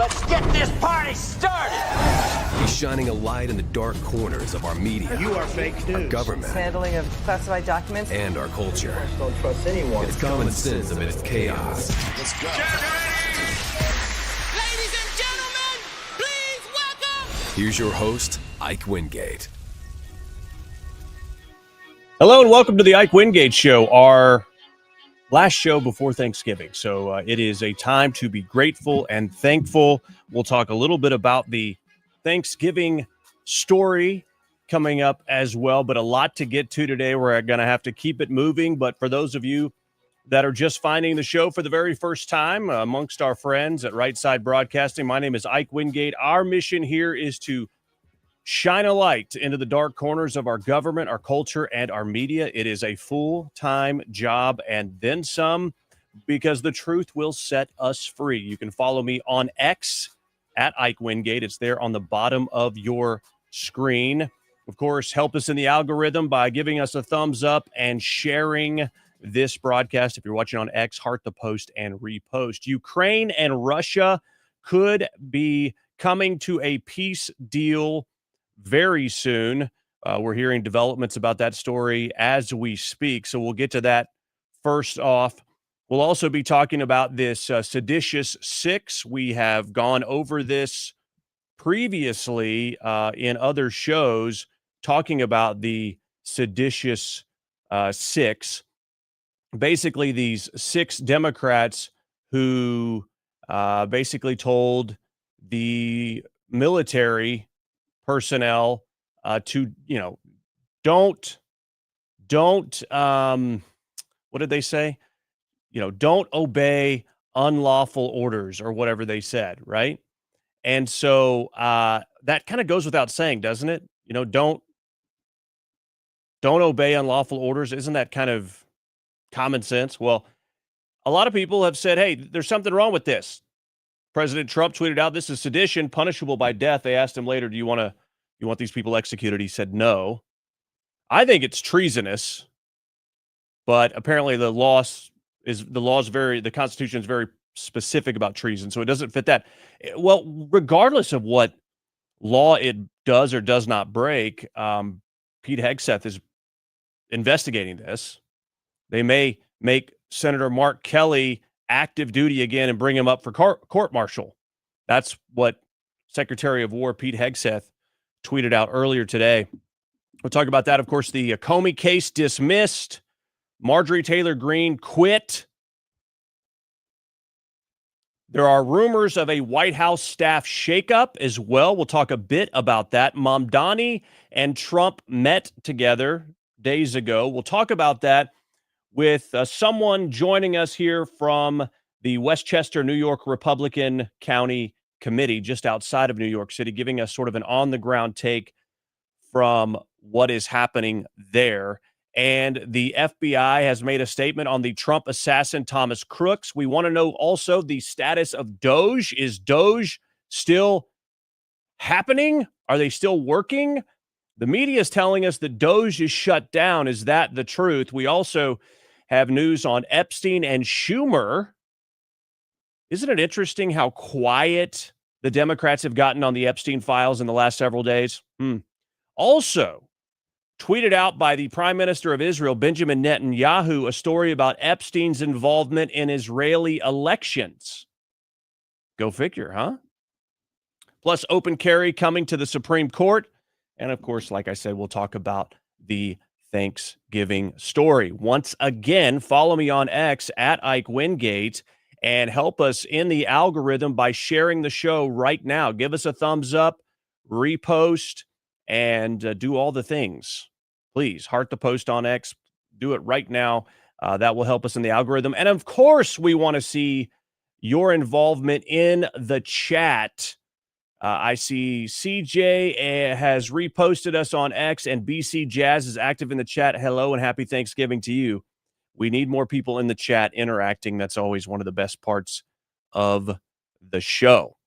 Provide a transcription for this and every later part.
let's get this party started. He's shining a light in the dark corners of our media. You are fake news. Our government. Handling of classified documents. And our culture. Don't trust anyone. It's common sense amidst chaos. Let's go. Ladies and gentlemen, please welcome. Here's your host, Ike Wingate. Hello and welcome to the Ike Wingate Show, our last show before Thanksgiving. So it is a time to be grateful and thankful. We'll talk a little bit about the Thanksgiving story coming up as well, but a lot to get to today. We're going to have to keep it moving. But for those of you that are just finding the show for the very first time, amongst our friends at Right Side Broadcasting, my name is Ike Wingate. Our mission here is to shine a light into the dark corners of our government, our culture, and our media. It is a full-time job and then some, because the truth will set us free. You can follow me on X at Ike Wingate. It's there on the bottom of your screen. Of course, help us in the algorithm by giving us a thumbs up and sharing this broadcast. If you're watching on X, heart the post and repost. Ukraine and Russia could be coming to a peace deal very soon. We're hearing developments about that story as we speak, so we'll get to that first off. We'll also be talking about this Seditious Six. We have gone over this previously in other shows, talking about the Seditious Six. Basically, these 6 Democrats who basically told the military personnel to, don't what did they say? Don't obey unlawful orders or whatever they said, right? And so that kind of goes without saying, doesn't it? Don't obey unlawful orders. Isn't that kind of common sense? Well, a lot of people have said, hey, there's something wrong with this. President Trump tweeted out, this is sedition, punishable by death. They asked him later, do you want these people executed? He said no. I think it's treasonous, but apparently the Constitution is very specific about treason, so it doesn't fit that. Well, regardless of what law it does or does not break, Pete Hegseth is investigating this. They may make Senator Mark Kelly active duty again and bring him up for court-martial. That's what Secretary of War Pete Hegseth tweeted out earlier today. We'll talk about that. Of course, the Comey case dismissed. Marjorie Taylor Greene quit. There are rumors of a Whitehouse Staff shakeup as well. We'll talk a bit about that. Mamdani and Trump met together days ago. We'll talk about that with someone joining us here from the Westchester, New York Republican County Committee, just outside of New York City, giving us sort of an on-the-ground take from what is happening there. And the FBI has made a statement on the Trump assassin, Thomas Crooks. We want to know also the status of DOGE. Is DOGE still happening? Are they still working? The media is telling us that DOGE is shut down. Is that the truth? We also have news on Epstein and Schumer. Isn't it interesting how quiet the Democrats have gotten on the Epstein files in the last several days? Also, tweeted out by the Prime Minister of Israel, Benjamin Netanyahu, a story about Epstein's involvement in Israeli elections. Go figure, huh? Plus, open carry coming to the Supreme Court. And of course, like I said, we'll talk about the Thanksgiving story. Once again, follow me on X at Ike Wingate and help us in the algorithm by sharing the show right now. Give us a thumbs up, repost, and do all the things. Please, heart the post on X. Do it right now. That will help us in the algorithm. And of course, we want to see your involvement in the chat. I see CJ has reposted us on X, and BC Jazz is active in the chat. Hello and happy Thanksgiving to you. We need more people in the chat interacting. That's always one of the best parts of the show.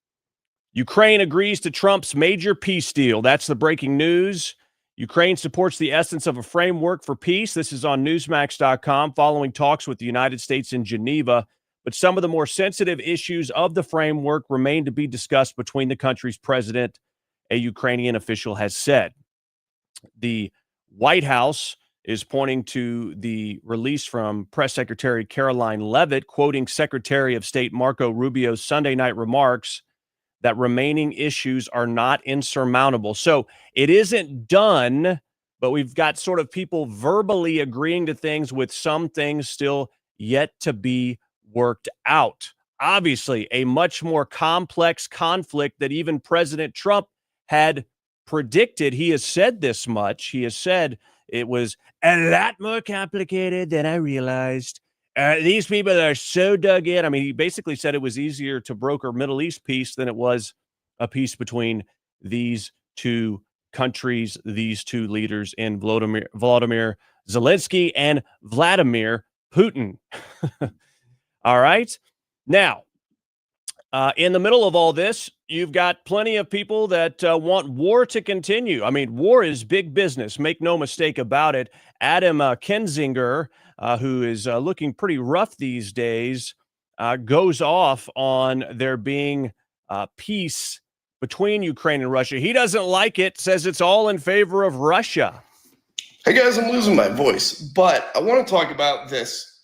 Ukraine agrees to Trump's major peace deal. That's the breaking news. Ukraine supports the essence of a framework for peace. This is on Newsmax.com following talks with the United States in Geneva. but some of the more sensitive issues of the framework remain to be discussed between the country's president, a Ukrainian official has said. The White House is pointing to the release from Press Secretary Caroline Leavitt, quoting Secretary of State Marco Rubio's Sunday night remarks that remaining issues are not insurmountable. So it isn't done, but we've got sort of people verbally agreeing to things with some things still yet to be worked out. Obviously, a much more complex conflict that even President Trump had predicted. He has said this much. He has said it was a lot more complicated than I realized. These people are so dug in. I mean, he basically said it was easier to broker Middle East peace than it was a peace between these two countries, these two leaders in Volodymyr Zelensky and Vladimir Putin. All right. Now, in the middle of all this, you've got plenty of people that want war to continue. I mean, war is big business. Make no mistake about it. Adam Kinzinger, who is looking pretty rough these days, goes off on there being peace between Ukraine and Russia. He doesn't like it, says it's all in favor of Russia. Hey guys, I'm losing my voice, but I want to talk about this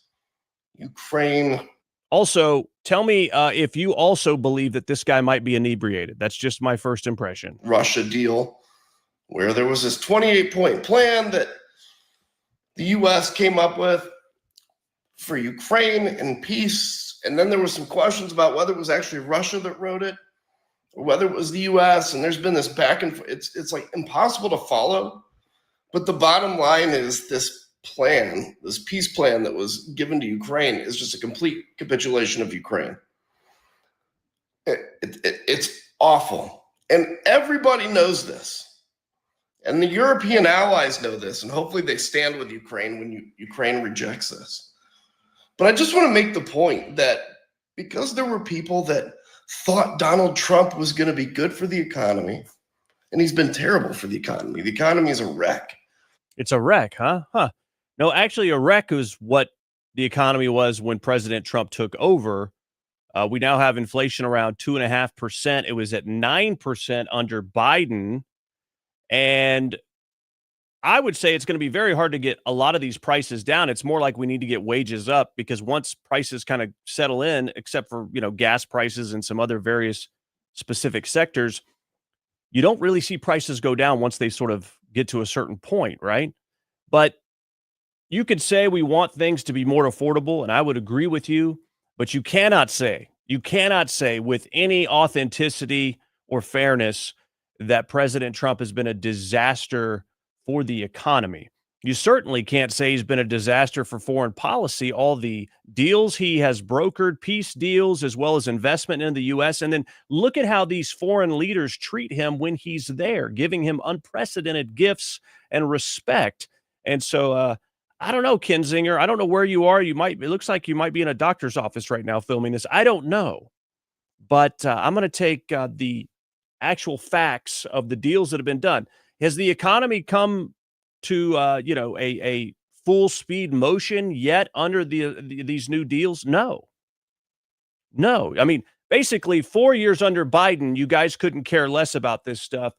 Ukraine. Also, tell me if you also believe that this guy might be inebriated. That's just my first impression. Russia deal, where there was this 28-point plan that the U.S. came up with for Ukraine and peace. And then there were some questions about whether it was actually Russia that wrote it or whether it was the U.S. And there's been this back and forth. It's like impossible to follow. But the bottom line is this plan, this peace plan that was given to Ukraine is just a complete capitulation of Ukraine. It's awful. And everybody knows this. And the European allies know this, and hopefully they stand with Ukraine when Ukraine rejects this. But I just want to make the point that because there were people that thought Donald Trump was going to be good for the economy, and he's been terrible for the economy. The economy is a wreck. It's a wreck, huh? No, actually, a wreck is what the economy was when President Trump took over. We now have inflation around 2.5%. It was at 9% under Biden. And I would say it's going to be very hard to get a lot of these prices down. It's more like we need to get wages up, because once prices kind of settle in, except for, gas prices and some other various specific sectors, you don't really see prices go down once they sort of get to a certain point, right? But you could say we want things to be more affordable, and I would agree with you, but you cannot say with any authenticity or fairness that President Trump has been a disaster for the economy. You certainly can't say he's been a disaster for foreign policy. All the deals he has brokered, peace deals, as well as investment in the U.S. And then look at how these foreign leaders treat him when he's there, giving him unprecedented gifts and respect. And so, I don't know, Kinzinger. I don't know where you are. It looks like you might be in a doctor's office right now filming this. I don't know. But I'm going to take the actual facts of the deals that have been done. Has the economy come to a full speed motion yet under these new deals? No. I mean, basically 4 years under Biden, you guys couldn't care less about this stuff,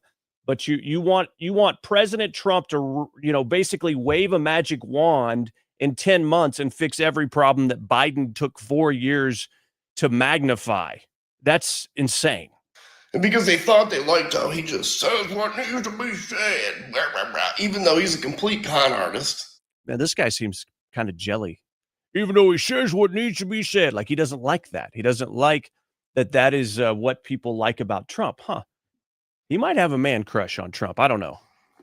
but you want President Trump to basically wave a magic wand in 10 months and fix every problem that Biden took 4 years to magnify. That's insane. And because they thought they liked how he just says what needs to be said, blah, blah, blah, even though he's a complete con artist. Man, this guy seems kind of jelly. Even though he says what needs to be said, like he doesn't like that. He doesn't like that is what people like about Trump, huh? He might have a man crush on Trump. I don't know.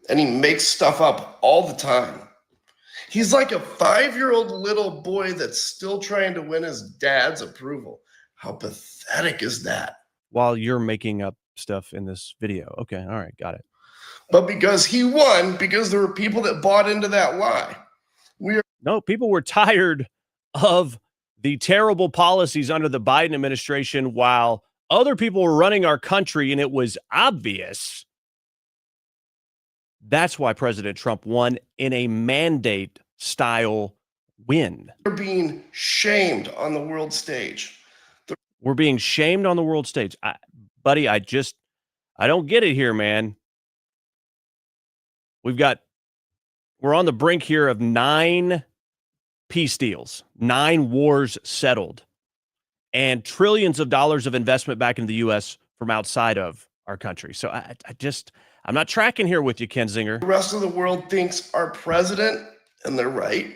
And he makes stuff up all the time. He's like a 5-year-old little boy that's still trying to win his dad's approval. How pathetic is that? While you're making up stuff in this video. Okay, all right, got it. But because he won, because there were people that bought into that lie. No, people were tired of the terrible policies under the Biden administration while other people were running our country, and it was obvious. That's why President Trump won in a mandate-style When? They're being shamed on the world stage. We're being shamed on the world stage. Buddy, I don't get it here, man. We're on the brink here of 9 peace deals, 9 wars settled, and trillions of dollars of investment back into the U.S. from outside of our country. So I'm not tracking here with you, Kinzinger. The rest of the world thinks our president, and they're right,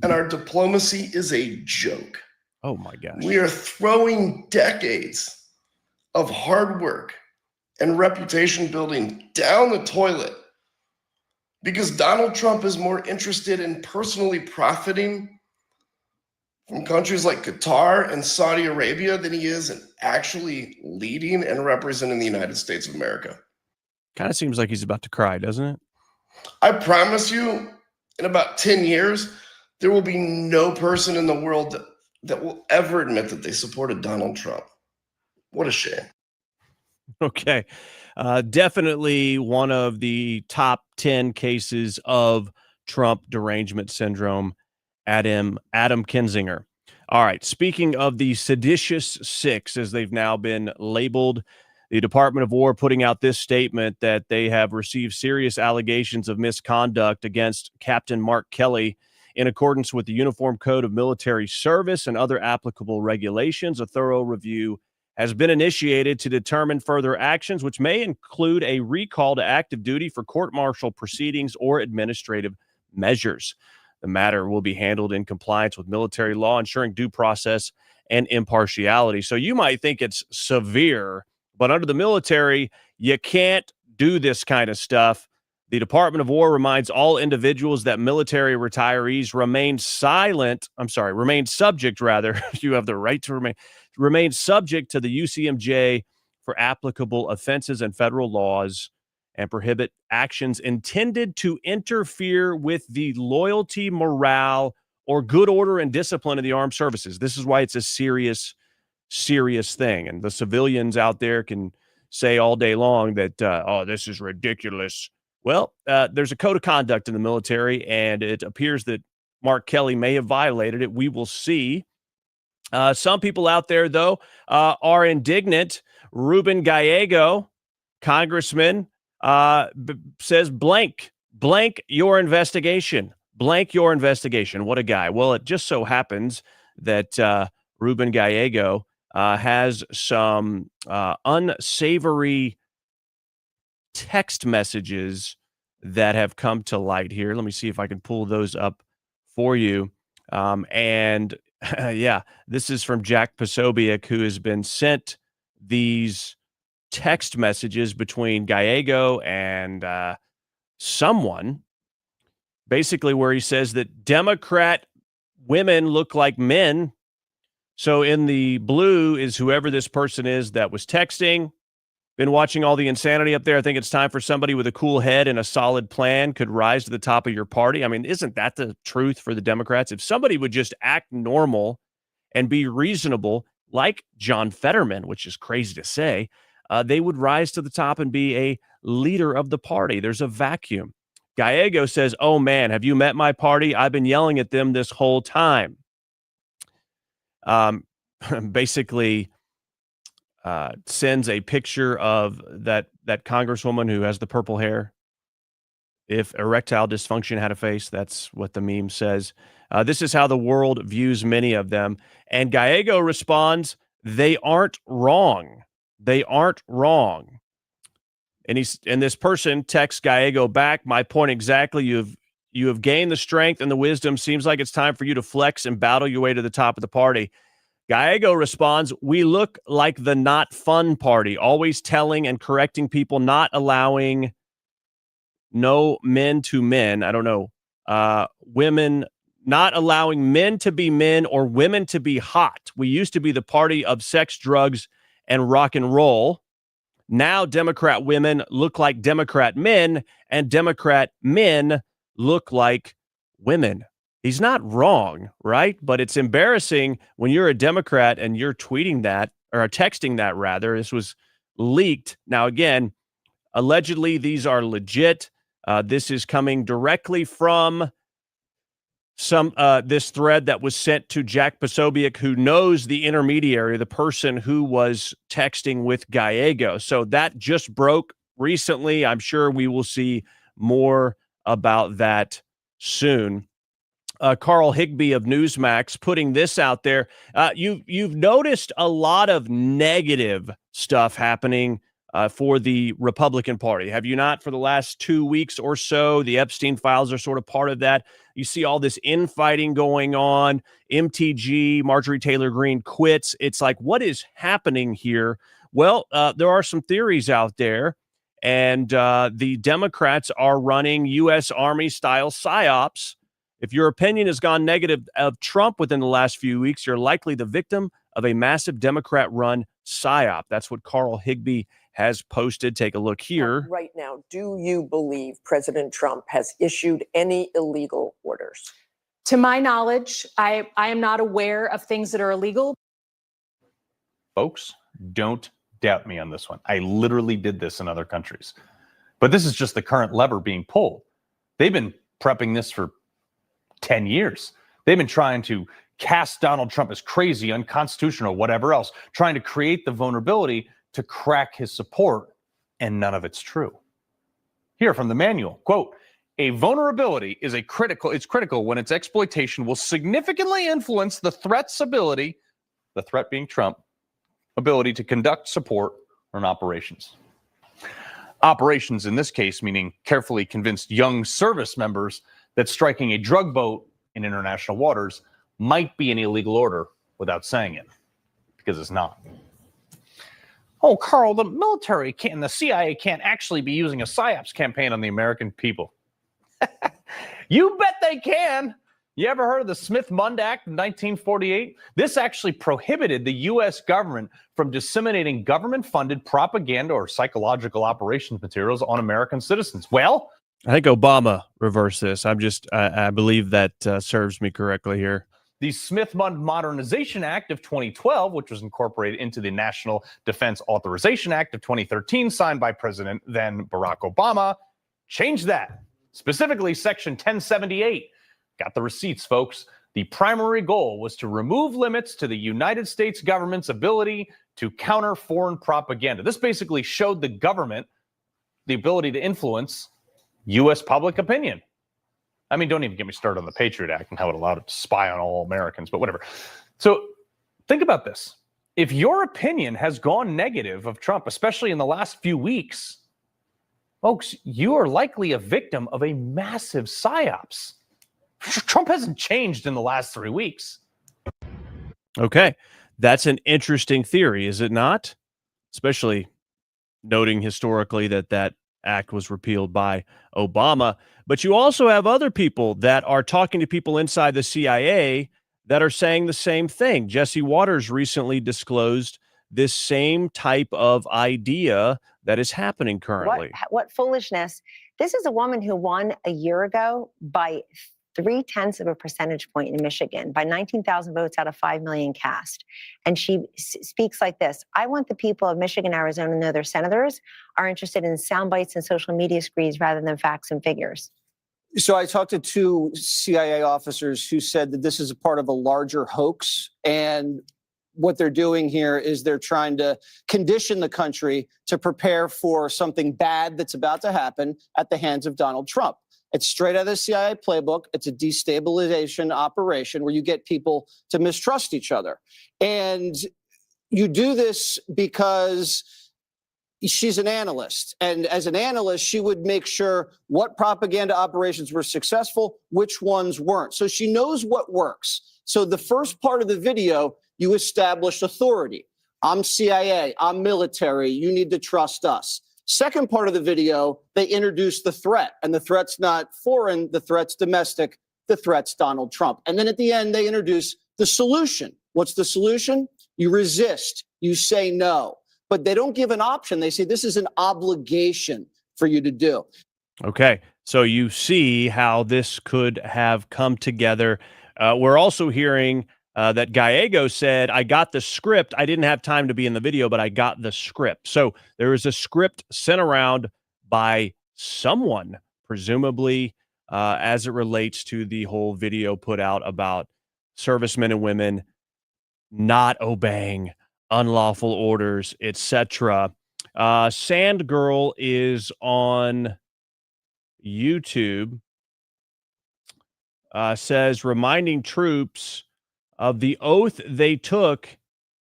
and our diplomacy is a joke. Oh my gosh. We are throwing decades of hard work and reputation building down the toilet because Donald Trump is more interested in personally profiting from countries like Qatar and Saudi Arabia than he is in actually leading and representing the United States of America. Kind of seems like he's about to cry, doesn't it? I promise you, in about 10 years, there will be no person in the world that will ever admit that they supported Donald Trump. What a shame. Okay. Definitely one of the top 10 cases of Trump derangement syndrome, Adam Kinzinger. All right. Speaking of the Seditious Six, as they've now been labeled, the Department of War putting out this statement that they have received serious allegations of misconduct against Captain Mark Kelly in accordance with the Uniform Code of Military Service and other applicable regulations. A thorough review has been initiated to determine further actions, which may include a recall to active duty for court-martial proceedings or administrative measures. The matter will be handled in compliance with military law, ensuring due process and impartiality. So you might think it's severe, but under the military, you can't do this kind of stuff. The Department of War reminds all individuals that military retirees remain subject, you have the right to remain subject to the UCMJ for applicable offenses and federal laws, and prohibit actions intended to interfere with the loyalty, morale, or good order and discipline of the armed services. This is why it's a serious thing. And the civilians out there can say all day long that, this is ridiculous. Well, there's a code of conduct in the military, and it appears that Mark Kelly may have violated it. We will see. Some people out there, though, are indignant. Ruben Gallego, congressman, says blank your investigation. Blank your investigation. What a guy. Well, it just so happens that Ruben Gallego has some unsavory text messages that have come to light here. Let me see if I can pull those up for you. This is from Jack Posobiec, who has been sent these text messages between Gallego and someone, basically where he says that Democrat women look like men. So in the blue is whoever this person is that was texting. Been watching all the insanity up there. I think it's time for somebody with a cool head and a solid plan could rise to the top of your party. I mean, isn't that the truth for the Democrats? If somebody would just act normal and be reasonable, like John Fetterman, which is crazy to say, they would rise to the top and be a leader of the party. There's a vacuum. Gallego says, oh man, have you met my party? I've been yelling at them this whole time. Basically, sends a picture of that congresswoman who has the purple hair. If erectile dysfunction had a face, that's what the meme says. This is how the world views many of them. And Gallego responds, they aren't wrong. They aren't wrong. And this person texts Gallego back, my point exactly. You have gained the strength and the wisdom. Seems like it's time for you to flex and battle your way to the top of the party. Gallego responds, we look like the not fun party, always telling and correcting people, not allowing no men to men. I don't know. Women, not allowing men to be men or women to be hot. We used to be the party of sex, drugs, and rock and roll. Now Democrat women look like Democrat men, and Democrat men look like women. He's not wrong, right? But it's embarrassing when you're a Democrat and you're tweeting that, or texting that rather. This was leaked. Now, again, allegedly, these are legit. This is coming directly from this thread that was sent to Jack Posobiec, who knows the intermediary, the person who was texting with Gallego. So that just broke recently. I'm sure we will see more about that soon. Carl Higbee of Newsmax putting this out there. You've noticed a lot of negative stuff happening for the Republican Party, have you not? For the last 2 weeks or so, the Epstein files are sort of part of that. You see all this infighting going on. MTG, Marjorie Taylor Greene quits. It's like, what is happening here? Well, there are some theories out there, and the Democrats are running U.S. Army-style psyops. If your opinion has gone negative of Trump within the last few weeks, you're likely the victim of a massive Democrat-run psyop. That's what Carl Higbee has posted. Take a look here. Right now, do you believe President Trump has issued any illegal orders? To my knowledge, I am not aware of things that are illegal. Folks, don't doubt me on this one. I literally did this in other countries. But this is just the current lever being pulled. They've been prepping this for 10 years. They've been trying to cast Donald Trump as crazy, unconstitutional, whatever else, trying to create the vulnerability to crack his support, and none of it's true. Here from the manual, quote, a vulnerability is it's critical when its exploitation will significantly influence the threat's ability, the threat being Trump, ability to conduct, support, or operations. Operations in this case, meaning carefully convinced young service members that striking a drug boat in international waters might be an illegal order without saying it, because it's not. Oh, Carl, the military and the CIA can't actually be using a PSYOPs campaign on the American people. You bet they can. You ever heard of the Smith-Mundt Act of 1948? This actually prohibited the U.S. government from disseminating government-funded propaganda or psychological operations materials on American citizens. Well, I think Obama reversed this. I believe that serves me correctly here. The Smith-Mundt Modernization Act of 2012, which was incorporated into the National Defense Authorization Act of 2013, signed by President then Barack Obama, changed that. Specifically, Section 1078. Got the receipts, folks. The primary goal was to remove limits to the United States government's ability to counter foreign propaganda. This basically showed the government the ability to influence U.S. public opinion. I mean, don't even get me started on the Patriot Act and how it allowed it to spy on all Americans, but whatever. So think about this. If your opinion has gone negative of Trump, especially in the last few weeks, folks, you are likely a victim of a massive psyops. Trump hasn't changed in the last 3 weeks. Okay. That's an interesting theory, is it not? Especially noting historically that act was repealed by Obama. But you also have other people that are talking to people inside the CIA that are saying the same thing. Jesse Waters recently disclosed this same type of idea that is happening currently. What foolishness. This is a woman who won a year ago by 0.3 of a percentage point in Michigan, by 19,000 votes out of 5 million cast. And she speaks like this: I want the people of Michigan, Arizona to know their senators are interested in sound bites and social media screeds rather than facts and figures. So I talked to 2 CIA officers who said that this is a part of a larger hoax. And what they're doing here is they're trying to condition the country to prepare for something bad that's about to happen at the hands of Donald Trump. It's straight out of the CIA playbook. It's a destabilization operation where you get people to mistrust each other. And you do this because she's an analyst. And as an analyst, she would make sure what propaganda operations were successful, which ones weren't. So she knows what works. So the first part of the video, you establish authority. I'm CIA, I'm military, you need to trust us. Second part of the video, they introduce the threat, and the threat's not foreign, the threat's domestic, the threat's Donald Trump. And then at the end, they introduce the solution. What's the solution? You resist, you say no, but they don't give an option. They say this is an obligation for you to do. Okay, so you see how this could have come together. We're also hearing that Gallego said, I got the script. I didn't have time to be in the video, but I got the script. So there is a script sent around by someone, presumably as it relates to the whole video put out about servicemen and women not obeying unlawful orders, etc. Sand Girl is on YouTube. Says reminding troops of the oath they took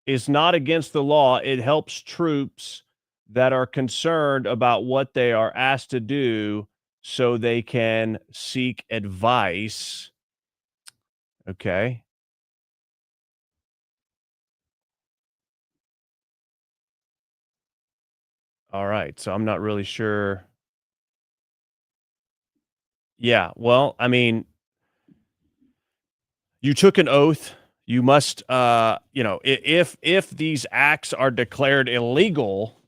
is not against the law. It helps troops that are concerned about what they are asked to do so they can seek advice. Okay. All right. So I'm not really sure. Yeah. Well, I mean, you took an oath. You must, if these acts are declared illegal,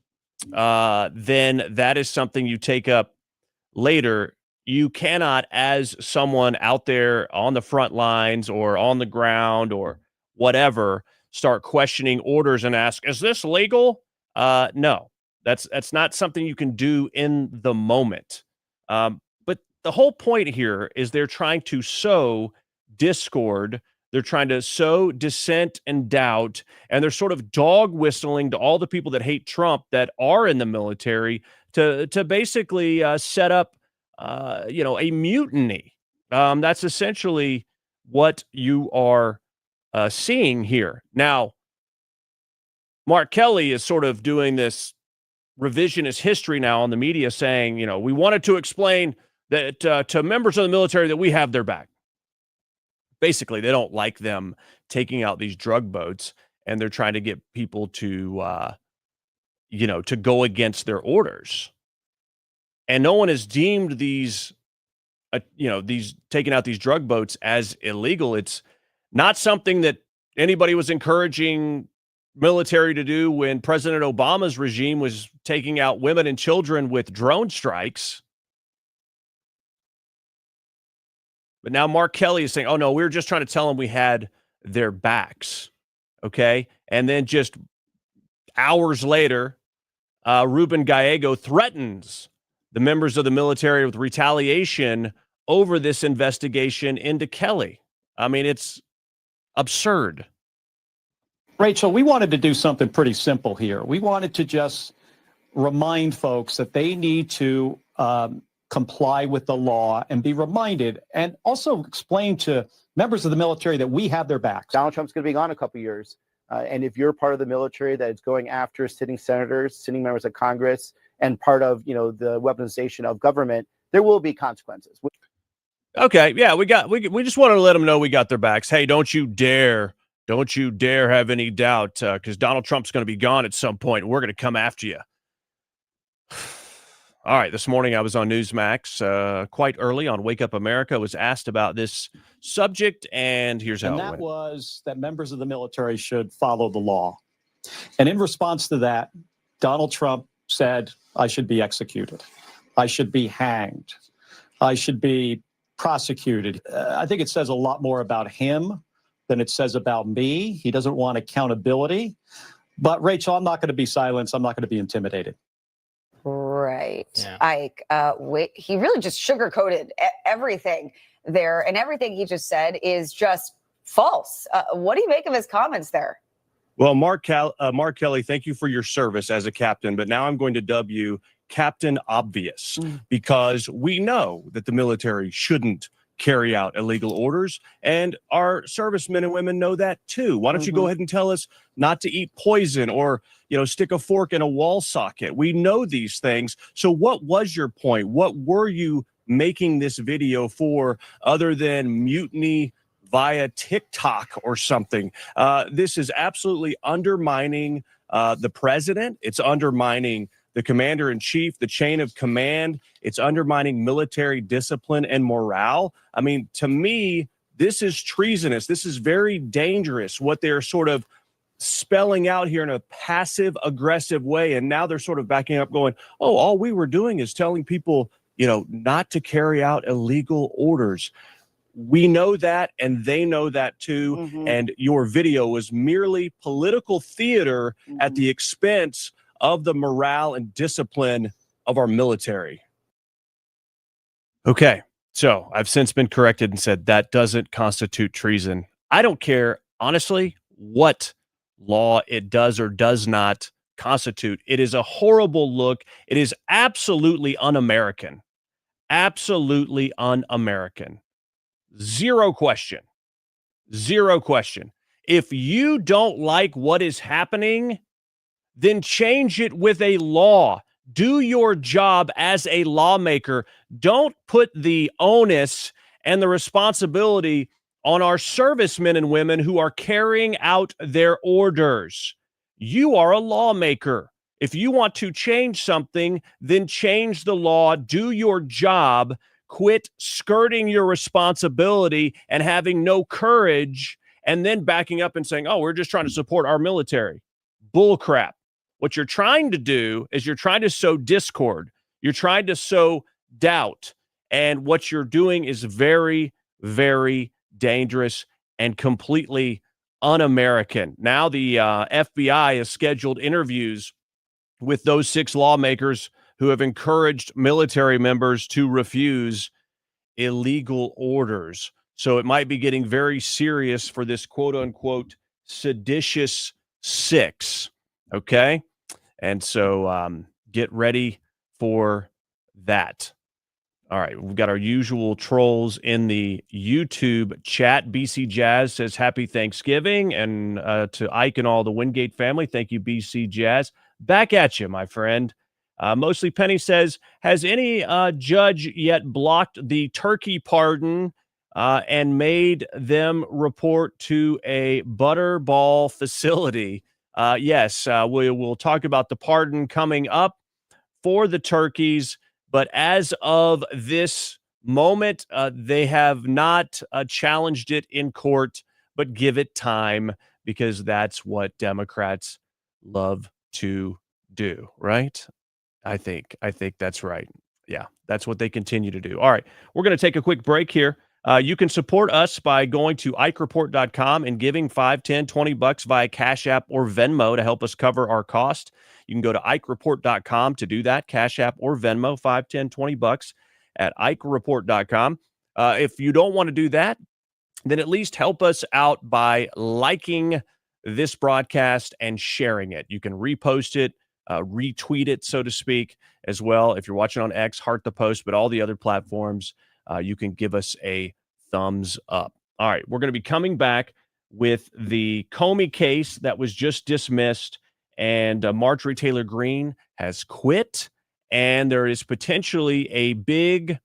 then that is something you take up later. You cannot, as someone out there on the front lines or on the ground or whatever, start questioning orders and ask, "Is this legal?" No, that's not something you can do in the moment. But the whole point here is they're trying to sow discord. They're trying to sow dissent and doubt, and they're sort of dog whistling to all the people that hate Trump that are in the military to basically set up, a mutiny. That's essentially what you are seeing here. Now, Mark Kelly is sort of doing this revisionist history now on the media saying, we wanted to explain that to members of the military that we have their back. Basically, they don't like them taking out these drug boats, and they're trying to get people to, to go against their orders. And no one has deemed these taking out these drug boats as illegal. It's not something that anybody was encouraging military to do when President Obama's regime was taking out women and children with drone strikes. But now Mark Kelly is saying, oh, no, we were just trying to tell them we had their backs. Okay. And then just hours later, Ruben Gallego threatens the members of the military with retaliation over this investigation into Kelly. I mean, it's absurd. Rachel, we wanted to do something pretty simple here. We wanted to just remind folks that they need to comply with the law and be reminded, and also explain to members of the military that we have their backs. Donald Trump's going to be gone a couple of years. And if you're part of the military that is going after sitting senators, sitting members of Congress, and part of, the weaponization of government, there will be consequences. Okay. Yeah, we just wanted to let them know we got their backs. Hey, don't you dare have any doubt, because Donald Trump's going to be gone at some point. We're going to come after you. All right. This morning I was on Newsmax quite early on Wake Up America. I was asked about this subject, and here's how it went. And that was that members of the military should follow the law. And in response to that, Donald Trump said, I should be executed. I should be hanged. I should be prosecuted. I think it says a lot more about him than it says about me. He doesn't want accountability. But Rachel, I'm not going to be silenced. I'm not going to be intimidated. Right. Yeah. Ike, he really just sugarcoated everything there, and everything he just said is just false. What do you make of his comments there? Well, Mark Kelly, thank you for your service as a captain, but now I'm going to dub you Captain Obvious, because we know that the military shouldn't carry out illegal orders, and our servicemen and women know that too. Why don't you go ahead and tell us not to eat poison or, stick a fork in a wall socket? We know these things. So what was your point? What were you making this video for, other than mutiny via TikTok or something? This is absolutely undermining the president. It's undermining the commander-in-chief, the chain of command. It's undermining military discipline and morale. I mean, to me, this is treasonous. This is very dangerous, what they're sort of spelling out here in a passive-aggressive way. And now they're sort of backing up going, oh, all we were doing is telling people, not to carry out illegal orders. We know that, and they know that too. And your video was merely political theater at the expense of the morale and discipline of our military. Okay. So I've since been corrected and said that doesn't constitute treason. I don't care, honestly, what law it does or does not constitute. It is a horrible look. It is absolutely un-American. Absolutely un-American. Zero question. Zero question. If you don't like what is happening, then change it with a law. Do your job as a lawmaker. Don't put the onus and the responsibility on our servicemen and women who are carrying out their orders. You are a lawmaker. If you want to change something, then change the law. Do your job. Quit skirting your responsibility and having no courage and then backing up and saying, oh, we're just trying to support our military. Bull crap. What you're trying to do is you're trying to sow discord. You're trying to sow doubt. And what you're doing is very, very dangerous and completely un-American. Now the FBI has scheduled interviews with those 6 lawmakers who have encouraged military members to refuse illegal orders. So it might be getting very serious for this quote-unquote seditious 6. Okay? And so get ready for that. All right, we've got our usual trolls in the YouTube chat. BC Jazz says happy Thanksgiving. And to Ike and all the Wingate family, thank you, BC Jazz. Back at you, my friend. Mostly Penny says, has any judge yet blocked the turkey pardon and made them report to a butterball facility? Yes, we'll talk about the pardon coming up for the turkeys. But as of this moment, they have not challenged it in court, but give it time because that's what Democrats love to do, right? I think that's right. Yeah, that's what they continue to do. All right, we're going to take a quick break here. You can support us by going to IkeReport.com and giving $5, $10, $20 via Cash App or Venmo to help us cover our cost. You can go to IkeReport.com to do that, Cash App or Venmo, $5, $10, $20 at IkeReport.com. If you don't want to do that, then at least help us out by liking this broadcast and sharing it. You can repost it, retweet it, so to speak, as well. If you're watching on X, heart the post, but all the other platforms, you can give us a thumbs up. All right, we're going to be coming back with the Comey case that was just dismissed, and Marjorie Taylor Greene has quit, and there is potentially a big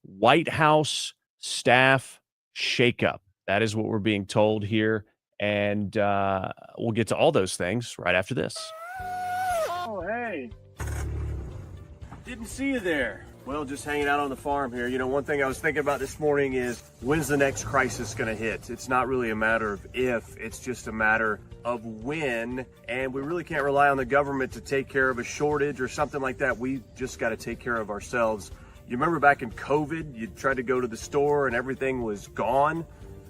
Whitehouse staff shakeup. That is what we're being told here, and we'll get to all those things right after this. Oh, hey. Didn't see you there. Well, just hanging out on the farm here. You know, one thing I was thinking about this morning is when's the next crisis going to hit? It's not really a matter of if, it's just a matter of when. And we really can't rely on the government to take care of a shortage or something like that. We just got to take care of ourselves. You remember back in COVID, you tried to go to the store and everything was gone?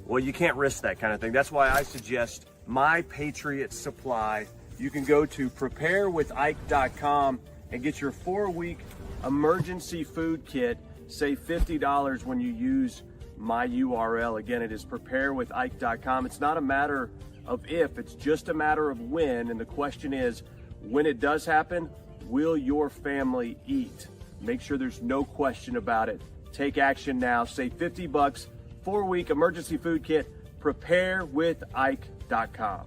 Well, you can't risk that kind of thing. That's why I suggest My Patriot Supply. You can go to preparewithike.com and get your 4-week emergency food kit. Save $50 when you use my URL. Again, it is preparewithike.com. It's not a matter of if, it's just a matter of when. And the question is, when it does happen, will your family eat? Make sure there's no question about it. Take action now. Save $50, 4-week emergency food kit, preparewithike.com.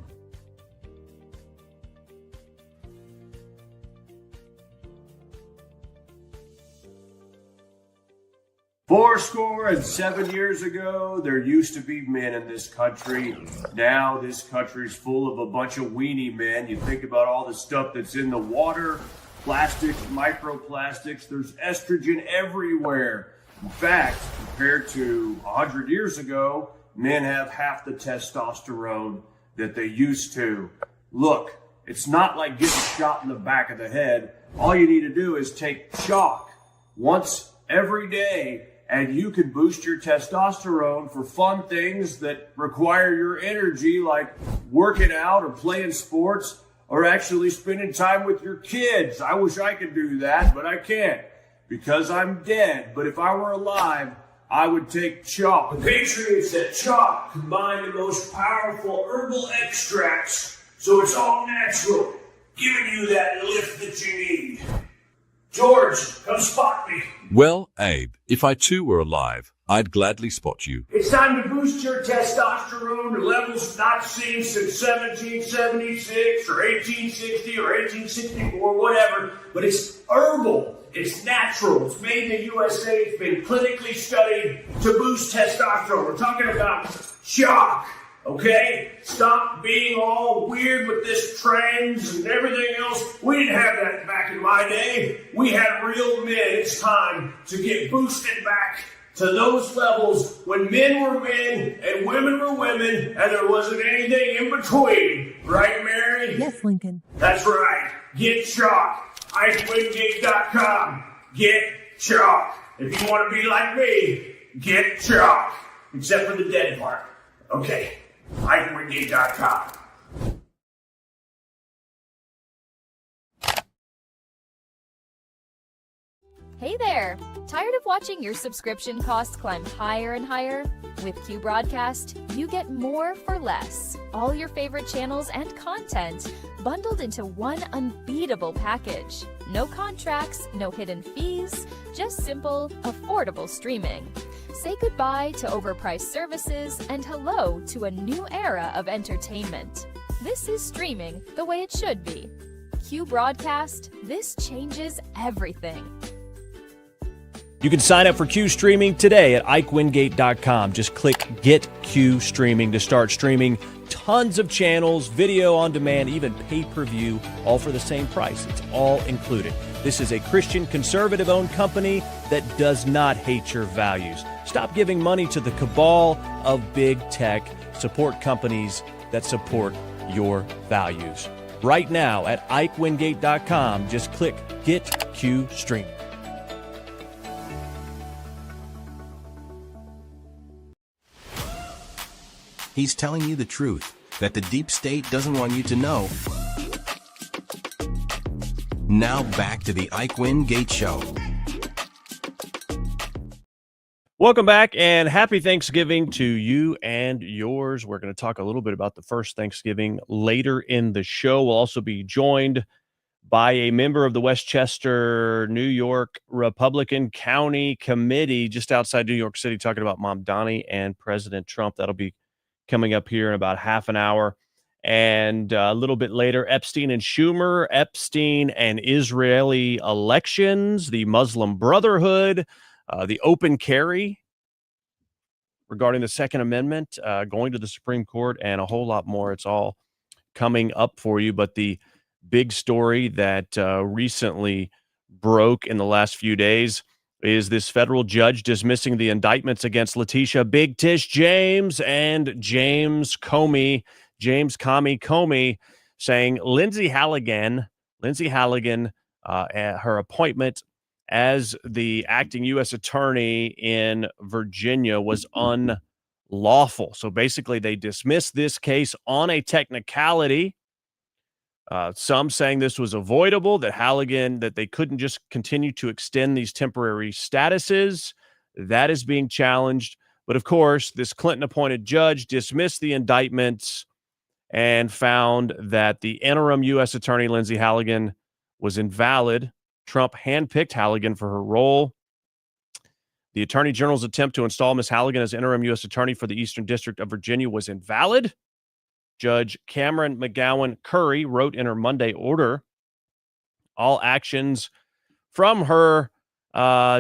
Fourscore and 7 years ago, there used to be men in this country. Now this country's full of a bunch of weenie men. You think about all the stuff that's in the water, plastics, microplastics, there's estrogen everywhere. In fact, compared to 100 years ago, men have half the testosterone that they used to. Look, it's not like getting shot in the back of the head. All you need to do is take chalk once every day, and you can boost your testosterone for fun things that require your energy, like working out or playing sports or actually spending time with your kids. I wish I could do that, but I can't because I'm dead. But if I were alive, I would take chalk. The Patriots said chalk combine the most powerful herbal extracts, so it's all natural, giving you that lift that you need. George, come spot me. Well, Abe, if I too were alive, I'd gladly spot you. It's time to boost your testosterone to levels not seen since 1776 or 1860 or 1864, whatever. But it's herbal. It's natural. It's made in the USA. It's been clinically studied to boost testosterone. We're talking about chalk. Okay? Stop being all weird with this trends and everything else. We didn't have that back in my day. We had real men. It's time to get boosted back to those levels when men were men and women were women and there wasn't anything in between. Right, Mary? Yes, Lincoln. That's right. Get chalk. IkeWingate.com. Get chalk. If you want to be like me, get chalk. Except for the dead part. Okay. IkeWingate.com. Hey there! Tired of watching your subscription costs climb higher and higher? With Q Broadcast, you get more for less. All your favorite channels and content bundled into one unbeatable package. No contracts, no hidden fees, just simple, affordable streaming. Say goodbye to overpriced services and hello to a new era of entertainment. This is streaming the way it should be. Q Broadcast, this changes everything. You can sign up for Q Streaming today at IkeWingate.com. Just click Get Q Streaming to start streaming tons of channels, video on demand, even pay-per-view, all for the same price. It's all included. This is a Christian conservative-owned company that does not hate your values. Stop giving money to the cabal of big tech. Support companies that support your values. Right now at IkeWingate.com, just click Get Q Streaming. He's telling you the truth that the deep state doesn't want you to know. Now back to the Ike Wingate Show. Welcome back and happy Thanksgiving to you and yours. We're going to talk a little bit about the first Thanksgiving later in the show. We'll also be joined by a member of the Westchester, New York Republican County Committee just outside New York City talking about Mamdani and President Trump. That'll be coming up here in about half an hour. And a little bit later, Epstein and Schumer, Epstein and Israeli elections, the Muslim Brotherhood, the open carry regarding the Second Amendment, going to the Supreme Court, and a whole lot more. It's all coming up for you. But the big story that recently broke in the last few days is this federal judge dismissing the indictments against Letitia Big Tish James and James Comey, saying Lindsay Halligan, her appointment as the acting U.S. attorney in Virginia was unlawful. So basically, they dismissed this case on a technicality. Some saying this was avoidable, that they couldn't just continue to extend these temporary statuses. That is being challenged. But of course, this Clinton-appointed judge dismissed the indictments and found that the interim U.S. attorney, Lindsay Halligan, was invalid. Trump handpicked Halligan for her role. The attorney general's attempt to install Ms. Halligan as interim U.S. attorney for the Eastern District of Virginia was invalid. Judge Cameron McGowan Curry wrote in her Monday order, all actions from her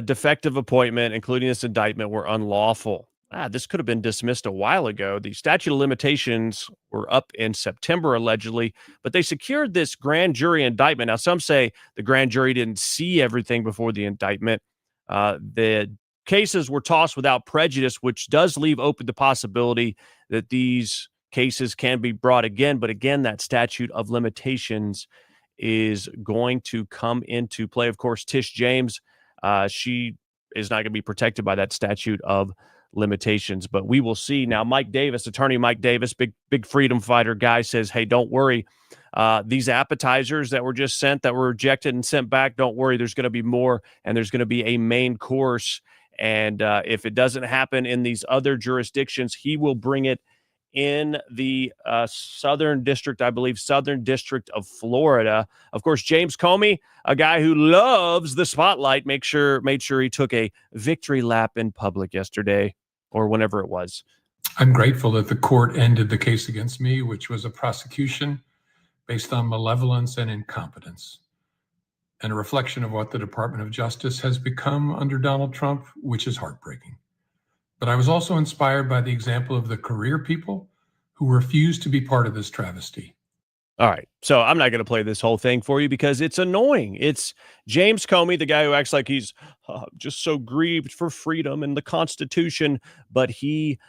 defective appointment, including this indictment, were unlawful. This could have been dismissed a while ago. The statute of limitations were up in September, allegedly, but they secured this grand jury indictment. Now, some say the grand jury didn't see everything before the indictment. The cases were tossed without prejudice, which does leave open the possibility that these cases can be brought again. But again, that statute of limitations is going to come into play. Of course, Tish James, she is not going to be protected by that statute of limitations, but we will see. Now, attorney Mike Davis, big freedom fighter guy, says, hey, don't worry. These appetizers that were just sent, that were rejected and sent back, don't worry. There's going to be more, and there's going to be a main course. And if it doesn't happen in these other jurisdictions, he will bring it in the Southern District of Florida. Of course, James Comey, a guy who loves the spotlight, made sure he took a victory lap in public yesterday or whenever it was. I'm grateful that the court ended the case against me, which was a prosecution based on malevolence and incompetence, and a reflection of what the Department of Justice has become under Donald Trump, which is heartbreaking. But I was also inspired by the example of the career people who refused to be part of this travesty. All right, so I'm not going to play this whole thing for you because it's annoying. It's James Comey, the guy who acts like he's just so grieved for freedom and the Constitution, but he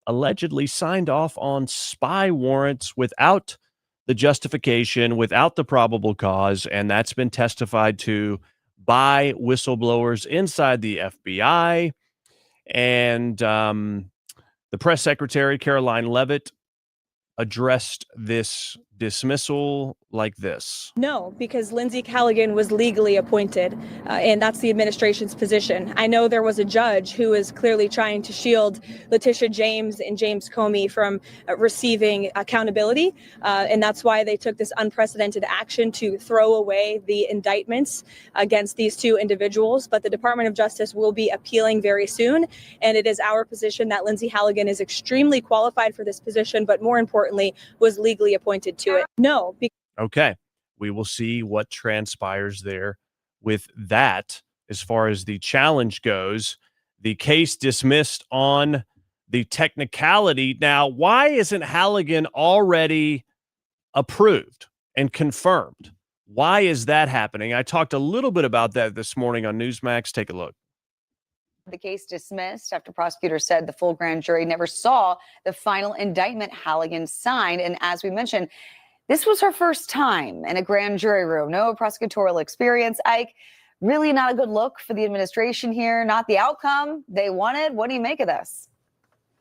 allegedly signed off on spy warrants without the justification, without the probable cause, and that's been testified to by whistleblowers inside the FBI. And the press secretary, Caroline Leavitt, addressed this dismissal like this. No, because Lindsay Callaghan was legally appointed, and that's the administration's position. I know there was a judge who is clearly trying to shield Letitia James and James Comey from receiving accountability, and that's why they took this unprecedented action to throw away the indictments against these two individuals. But the Department of Justice will be appealing very soon, and it is our position that Lindsay Callaghan is extremely qualified for this position, but more importantly, was legally appointed to it. No. Okay. We will see what transpires there with that. As far as the challenge goes, the case dismissed on the technicality. Now, why isn't Halligan already approved and confirmed? Why is that happening? I talked a little bit about that this morning on Newsmax. Take a look. The case dismissed after prosecutors said the full grand jury never saw the final indictment Halligan signed. And as we mentioned, this was her first time in a grand jury room. No prosecutorial experience. Ike, really not a good look for the administration here. Not the outcome they wanted. What do you make of this?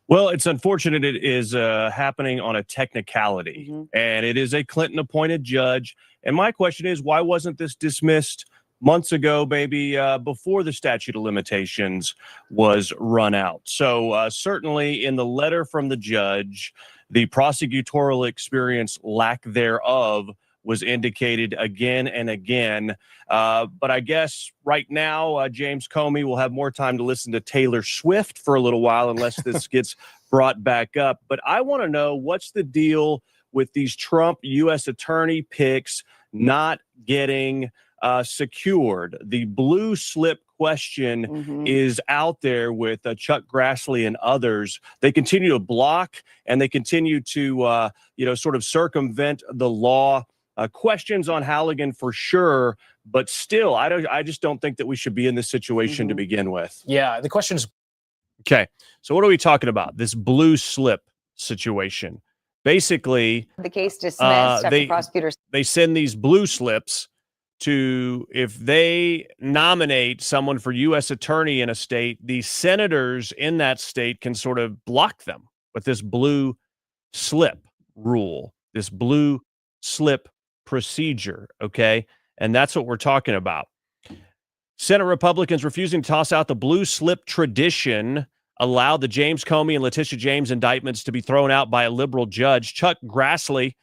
Well, it's unfortunate it is happening on a technicality, and it is a Clinton-appointed judge. And my question is, why wasn't this dismissed months ago, maybe before the statute of limitations was run out? So certainly in the letter from the judge, the prosecutorial experience, lack thereof, was indicated again and again. But I guess right now, James Comey will have more time to listen to Taylor Swift for a little while, unless this gets brought back up. But I want to know, what's the deal with these Trump U.S. attorney picks not getting secured? The blue slip question is out there with Chuck Grassley and others. They continue to block, and they continue to sort of circumvent the law. Questions on Halligan for sure, but still, I just don't think that we should be in this situation to begin with. Yeah, the question is, okay, so what are we talking about? This blue slip situation. Basically, the case dismissed after prosecutors. They send these blue slips to, if they nominate someone for U.S. attorney in a state, the senators in that state can sort of block them with this blue slip rule, this blue slip procedure, okay? And that's what we're talking about. Senate Republicans refusing to toss out the blue slip tradition allowed the James Comey and Letitia James indictments to be thrown out by a liberal judge. Chuck Grassley,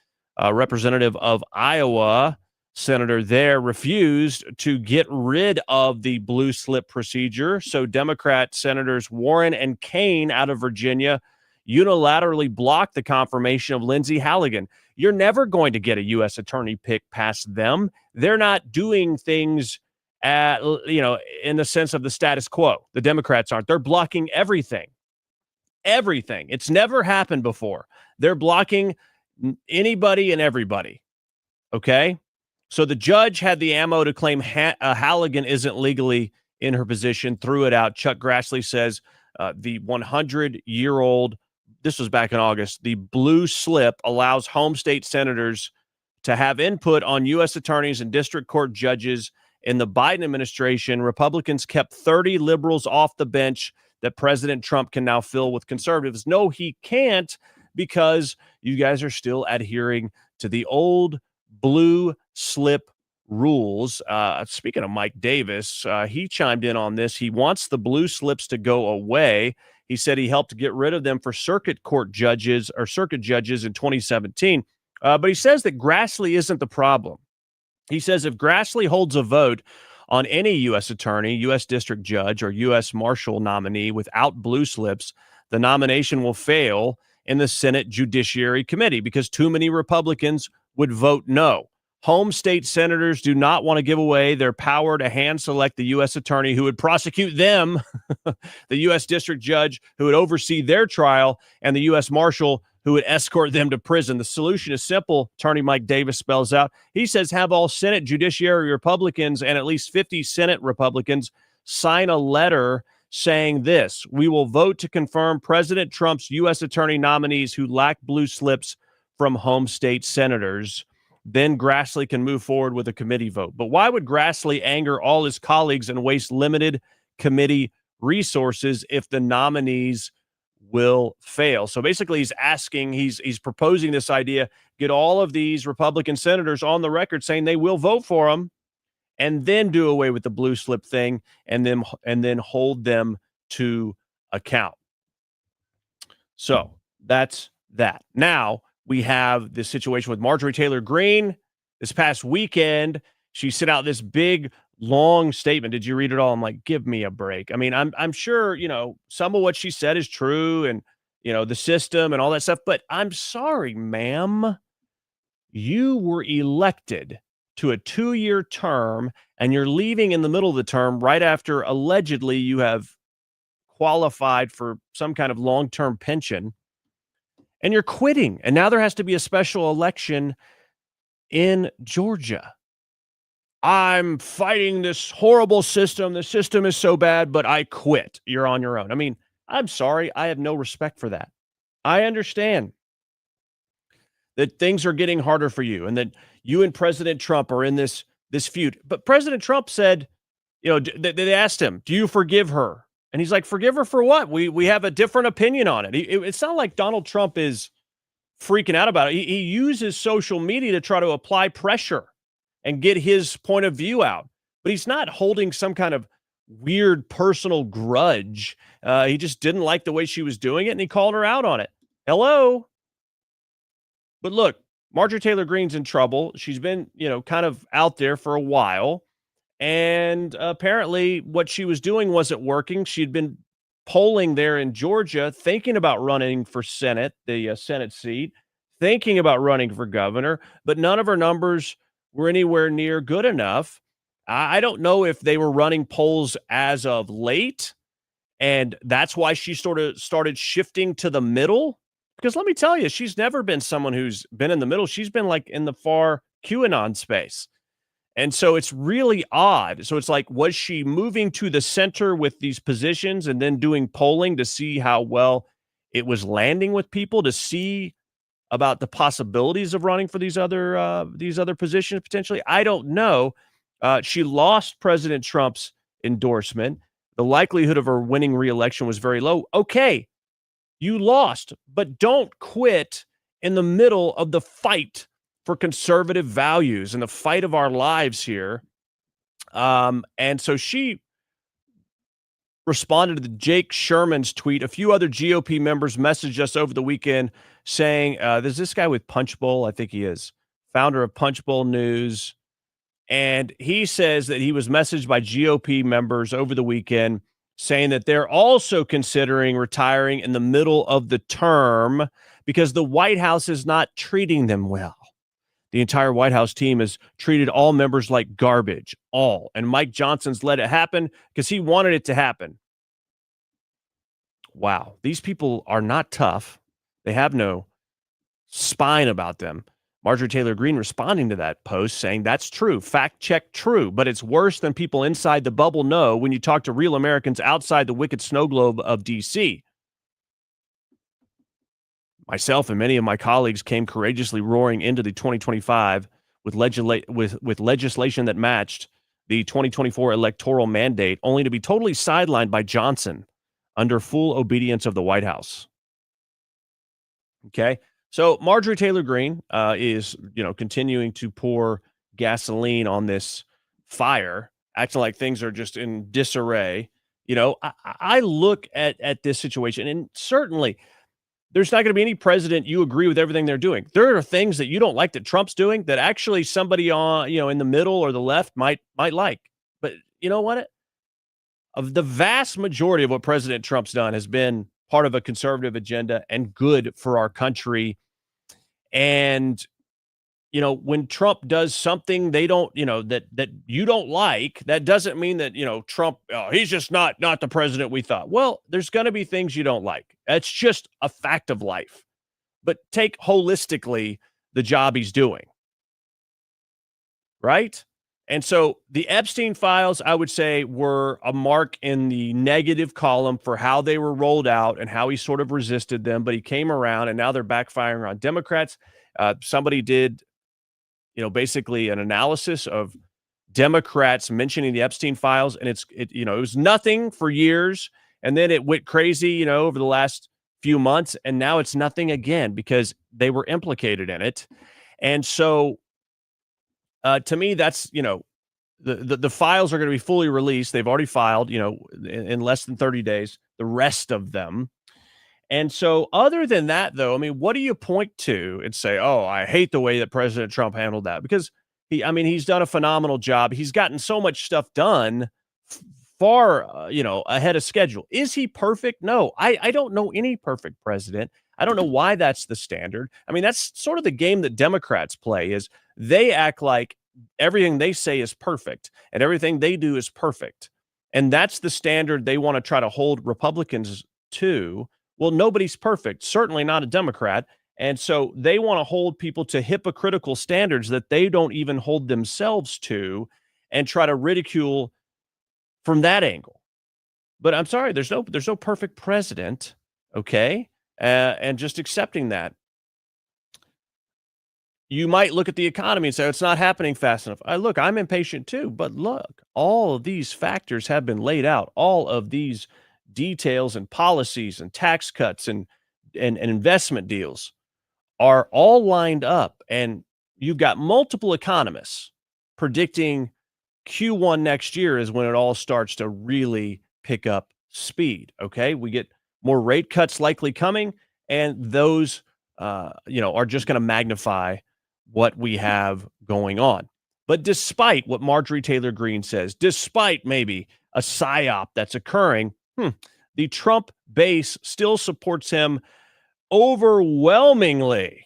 representative of Iowa, senator there, refused to get rid of the blue slip procedure. So Democrat Senators Warren and Kaine out of Virginia unilaterally blocked the confirmation of Lindsay Halligan. You're never going to get a U.S. attorney pick past them. They're not doing things in the sense of the status quo. The Democrats aren't. They're blocking everything. Everything. It's never happened before. They're blocking anybody and everybody. Okay? So the judge had the ammo to claim Halligan isn't legally in her position, threw it out. Chuck Grassley says the 100-year-old, this was back in August, the blue slip allows home state senators to have input on U.S. attorneys and district court judges. In the Biden administration, Republicans kept 30 liberals off the bench that President Trump can now fill with conservatives. No, he can't, because you guys are still adhering to the old blue slip rules. Speaking of Mike Davis, he chimed in on this. He wants the blue slips to go away. He said he helped get rid of them for circuit judges in 2017. But he says that Grassley isn't the problem. He says if Grassley holds a vote on any U.S. attorney, U.S. district judge, or U.S. marshal nominee without blue slips, the nomination will fail in the Senate Judiciary Committee because too many Republicans would vote no. Home state senators do not want to give away their power to hand select the U.S. attorney who would prosecute them, the U.S. district judge who would oversee their trial, and the U.S. marshal who would escort them to prison. The solution is simple, Attorney Mike Davis spells out. He says have all Senate Judiciary Republicans and at least 50 Senate Republicans sign a letter saying this: we will vote to confirm President Trump's U.S. attorney nominees who lack blue slips from home state senators. Then Grassley can move forward with a committee vote. But why would Grassley anger all his colleagues and waste limited committee resources if the nominees will fail? So basically he's proposing this idea, get all of these Republican senators on the record saying they will vote for him, and then do away with the blue slip thing and then hold them to account. So that's that. Now we have this situation with Marjorie Taylor Greene. This past weekend, she sent out this big, long statement. Did you read it all? I'm like, give me a break. I mean, I'm sure, some of what she said is true and, the system and all that stuff. But I'm sorry, ma'am. You were elected to a 2-year term and you're leaving in the middle of the term right after allegedly you have qualified for some kind of long-term pension. And you're quitting. And now there has to be a special election in Georgia. I'm fighting this horrible system. The system is so bad, but I quit. You're on your own. I mean, I'm sorry. I have no respect for that. I understand that things are getting harder for you and that you and President Trump are in this feud. But President Trump said, they asked him, do you forgive her? And he's like, forgive her for what? We have a different opinion on it. It's not like Donald Trump is freaking out about it. He uses social media to try to apply pressure and get his point of view out. But he's not holding some kind of weird personal grudge. He just didn't like the way she was doing it, and he called her out on it. Hello? But look, Marjorie Taylor Greene's in trouble. She's been, kind of out there for a while. And apparently what she was doing wasn't working. She'd been polling there in Georgia, thinking about running for Senate, the Senate seat, thinking about running for governor, but none of her numbers were anywhere near good enough. I don't know if they were running polls as of late, and that's why she sort of started shifting to the middle. Because let me tell you, she's never been someone who's been in the middle. She's been like in the far QAnon space. And so it's really odd. So it's like, was she moving to the center with these positions and then doing polling to see how well it was landing with people, to see about the possibilities of running for these other positions potentially? I don't know. She lost President Trump's endorsement. The likelihood of her winning re-election was very low. Okay, you lost, but don't quit in the middle of the fight for conservative values and the fight of our lives here. And so she responded to the Jake Sherman's tweet. A few other GOP members messaged us over the weekend saying, there's this guy with Punchbowl, I think he is, founder of Punchbowl News. And he says that he was messaged by GOP members over the weekend saying that they're also considering retiring in the middle of the term because the White House is not treating them well. The entire White House team has treated all members like garbage, all. And Mike Johnson's let it happen because he wanted it to happen. Wow. These people are not tough. They have no spine about them. Marjorie Taylor Greene responding to that post saying that's true. Fact check true. But it's worse than people inside the bubble know when you talk to real Americans outside the wicked snow globe of D.C. Myself and many of my colleagues came courageously roaring into the 2025 with legislation that matched the 2024 electoral mandate, only to be totally sidelined by Johnson under full obedience of the White House. Okay, so Marjorie Taylor Greene is, continuing to pour gasoline on this fire, acting like things are just in disarray. I look at this situation, and certainly there's not going to be any president you agree with everything they're doing. There are things that you don't like that Trump's doing that actually somebody on, in the middle or the left might like. But you know what? Of the vast majority of what President Trump's done has been part of a conservative agenda and good for our country. And when Trump does something they don't, that you don't like, that doesn't mean that, Trump, he's just not the president we thought. Well, there's going to be things you don't like. That's just a fact of life. But take holistically the job he's doing. Right? And so the Epstein files, I would say, were a mark in the negative column for how they were rolled out and how he sort of resisted them. But he came around, and now they're backfiring on Democrats. Somebody did, basically an analysis of Democrats mentioning the Epstein files, and it was nothing for years, and then it went crazy, over the last few months, and now it's nothing again because they were implicated in it. And so to me, that's, the files are going to be fully released. They've already filed, in less than 30 days, the rest of them. And so other than that, though, I mean, what do you point to and say, oh, I hate the way that President Trump handled that? Because he's done a phenomenal job. He's gotten so much stuff done far, ahead of schedule. Is he perfect? No, I don't know any perfect president. I don't know why that's the standard. I mean, that's sort of the game that Democrats play, is they act like everything they say is perfect and everything they do is perfect. And that's the standard they want to try to hold Republicans to. Well, nobody's perfect, certainly not a Democrat. And so they want to hold people to hypocritical standards that they don't even hold themselves to and try to ridicule from that angle. But I'm sorry, there's no perfect president, okay? And just accepting that. You might look at the economy and say, it's not happening fast enough. Look, I'm impatient too, but look, all of these factors have been laid out. All of these details and policies and tax cuts and investment deals are all lined up. And you've got multiple economists predicting Q1 next year is when it all starts to really pick up speed. Okay. We get more rate cuts likely coming, and those, are just going to magnify what we have going on. But despite what Marjorie Taylor Greene says, despite maybe a psyop that's occurring, the Trump base still supports him overwhelmingly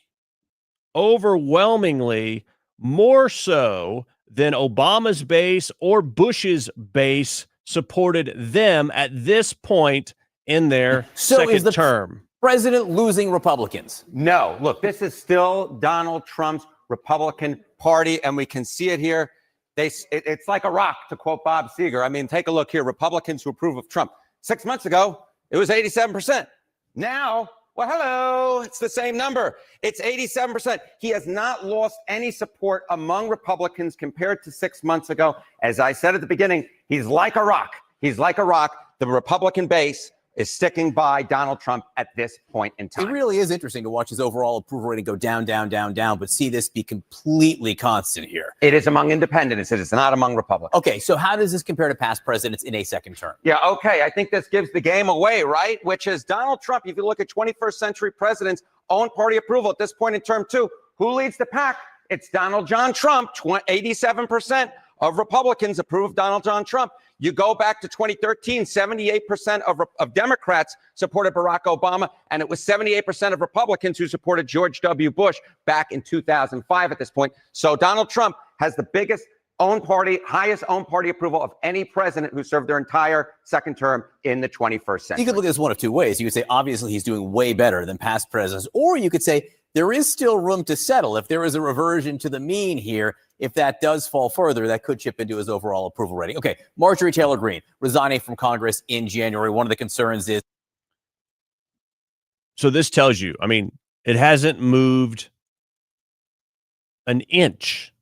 more so than Obama's base or Bush's base supported them at this point in their second term. President losing Republicans? No. Look, this is still Donald Trump's Republican Party, and we can see it here. It's like a rock, to quote Bob Seger. I mean, take a look here. Republicans who approve of Trump. 6 months ago, it was 87%. Now, well, hello, it's the same number. It's 87%. He has not lost any support among Republicans compared to 6 months ago. As I said at the beginning, he's like a rock. He's like a rock. The Republican base is sticking by Donald Trump at this point in time. It really is interesting to watch his overall approval rating go down, but see this be completely constant here. It is among independents. It is not among Republicans. Okay, so how does this compare to past presidents in a second term? Yeah, okay. I think this gives the game away, right? Which is Donald Trump, if you look at 21st century presidents' own party approval at this point in term two, who leads the pack? It's Donald John Trump. 87% of Republicans approve of Donald John Trump. You go back to 2013, 78% of Democrats supported Barack Obama, and it was 78% of Republicans who supported George W. Bush back in 2005 at this point. So Donald Trump has the biggest highest own party approval of any president who served their entire second term in the 21st century. You could look at this one of two ways. You could say, obviously, he's doing way better than past presidents, or you could say there is still room to settle. If there is a reversion to the mean here, if that does fall further, that could chip into his overall approval rating. Okay, Marjorie Taylor Greene resigning from Congress in January. One of the concerns is. So this tells you, I mean, it hasn't moved an inch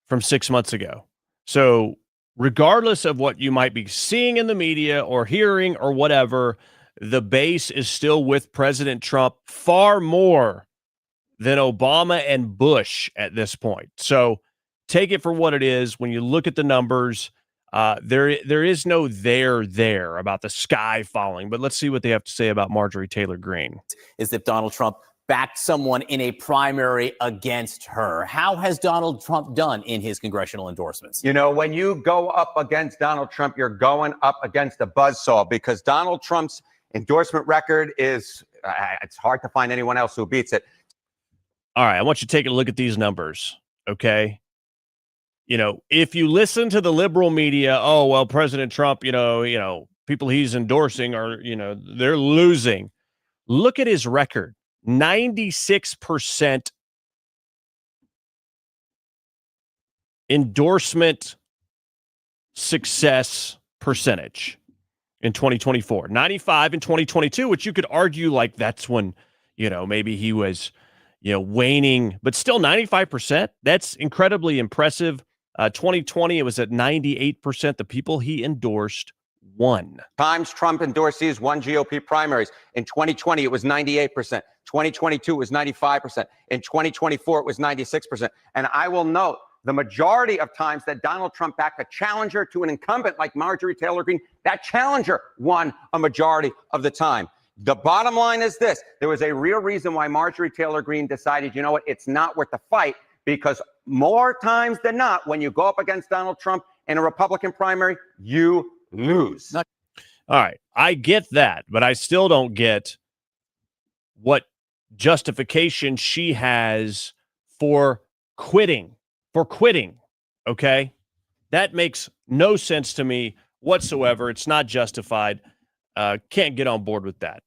from 6 months ago. So regardless of what you might be seeing in the media or hearing or whatever, the base is still with President Trump far more than Obama and Bush at this point. So take it for what it is. When you look at the numbers, there is no there about the sky falling. But let's see what they have to say about Marjorie Taylor Greene. Is that Donald Trump backed someone in a primary against her? How has Donald Trump done in his congressional endorsements? You know, when you go up against Donald Trump, you're going up against a buzzsaw, because Donald Trump's endorsement record is, it's hard to find anyone else who beats it. All right, I want you to take a look at these numbers, okay? You know, if you listen to the liberal media, oh, well, President Trump, you know, people he's endorsing are, they're losing. Look at his record. 96% endorsement success percentage in 2024. 95 in 2022, which you could argue like that's when, maybe he was, waning, but still 95%. That's incredibly impressive. 2020, it was at 98%. The people he endorsed won. Times Trump endorsees won GOP primaries. In 2020, it was 98%. 2022, it was 95%. In 2024, it was 96%. And I will note, the majority of times that Donald Trump backed a challenger to an incumbent like Marjorie Taylor Greene, that challenger won a majority of the time. The bottom line is this. There was a real reason why Marjorie Taylor Greene decided, you know what, it's not worth the fight, because more times than not, when you go up against Donald Trump in a Republican primary, you lose. All right. I get that, but I still don't get what justification she has for quitting. Okay? That makes no sense to me whatsoever. It's not justified. Can't get on board with that.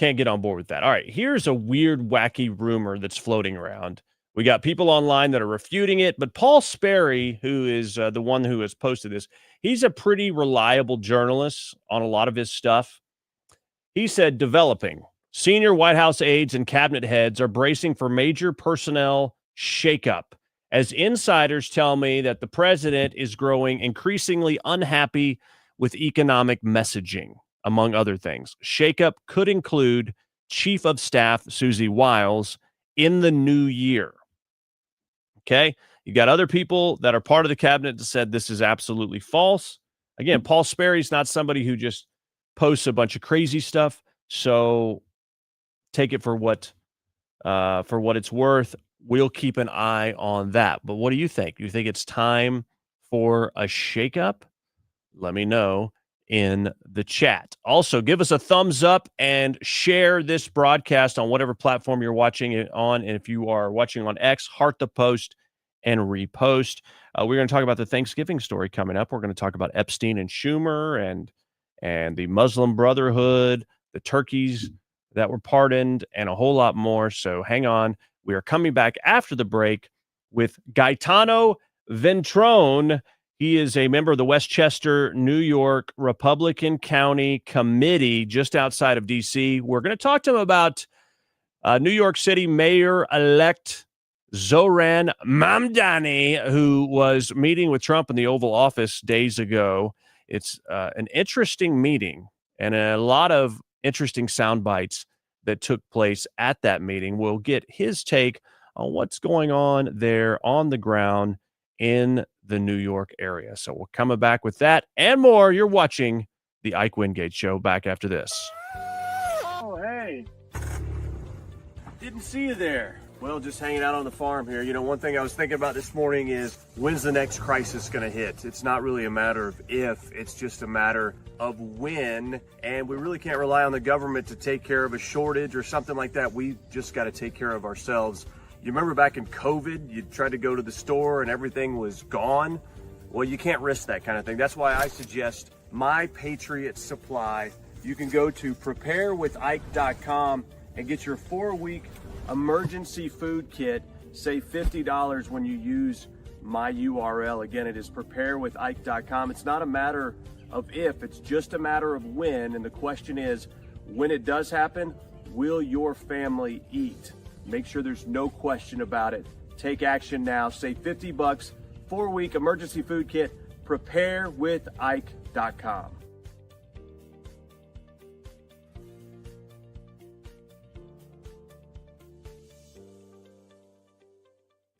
All right. Here's a weird, wacky rumor that's floating around. We got people online that are refuting it, but Paul Sperry, who is the one who has posted this, he's a pretty reliable journalist on a lot of his stuff. He said, developing. Senior White House aides and cabinet heads are bracing for major personnel shakeup, as insiders tell me that the president is growing increasingly unhappy with economic messaging, among other things. Shakeup could include Chief of Staff Susie Wiles in the new year. Okay? You got other people that are part of the cabinet that said this is absolutely false. Again, Paul Sperry's not somebody who just posts a bunch of crazy stuff, so take it for what it's worth. We'll keep an eye on that. But what do you think? Do you think it's time for a shakeup? Let me know in the chat. Also, give us a thumbs up and share this broadcast on whatever platform you're watching it on. And if you are watching on X, heart the post and repost. We're going to talk about the Thanksgiving story coming up. We're going to talk about Epstein and Schumer and the Muslim Brotherhood, the turkeys that were pardoned, and a whole lot more. So hang on. We are coming back after the break with Gaetano Ventrone. He is a member of the Westchester, New York Republican County Committee just outside of D.C. We're going to talk to him about New York City Mayor-elect Zohran Mamdani, who was meeting with Trump in the Oval Office days ago. It's an interesting meeting and a lot of interesting sound bites that took place at that meeting. We'll get his take on what's going on there on the ground in the New York area. So we're coming back with that and more. You're watching the Ike Wingate Show. Back after this. Oh, hey. Didn't see you there. Well, just hanging out on the farm here. You know, one thing I was thinking about this morning is, when's the next crisis going to hit? It's not really a matter of if, it's just a matter of when. And we really can't rely on the government to take care of a shortage or something like that. We just got to take care of ourselves. You remember back in COVID, you tried to go to the store and everything was gone? Well, you can't risk that kind of thing. That's why I suggest My Patriot Supply. You can go to preparewithike.com and get your 4-week emergency food kit. Save $50 when you use my URL. Again, it is preparewithike.com. It's not a matter of if, it's just a matter of when. And the question is, when it does happen, will your family eat? Make sure there's no question about it. Take action now. Save $50, 4-week emergency food kit. Preparewithike.com.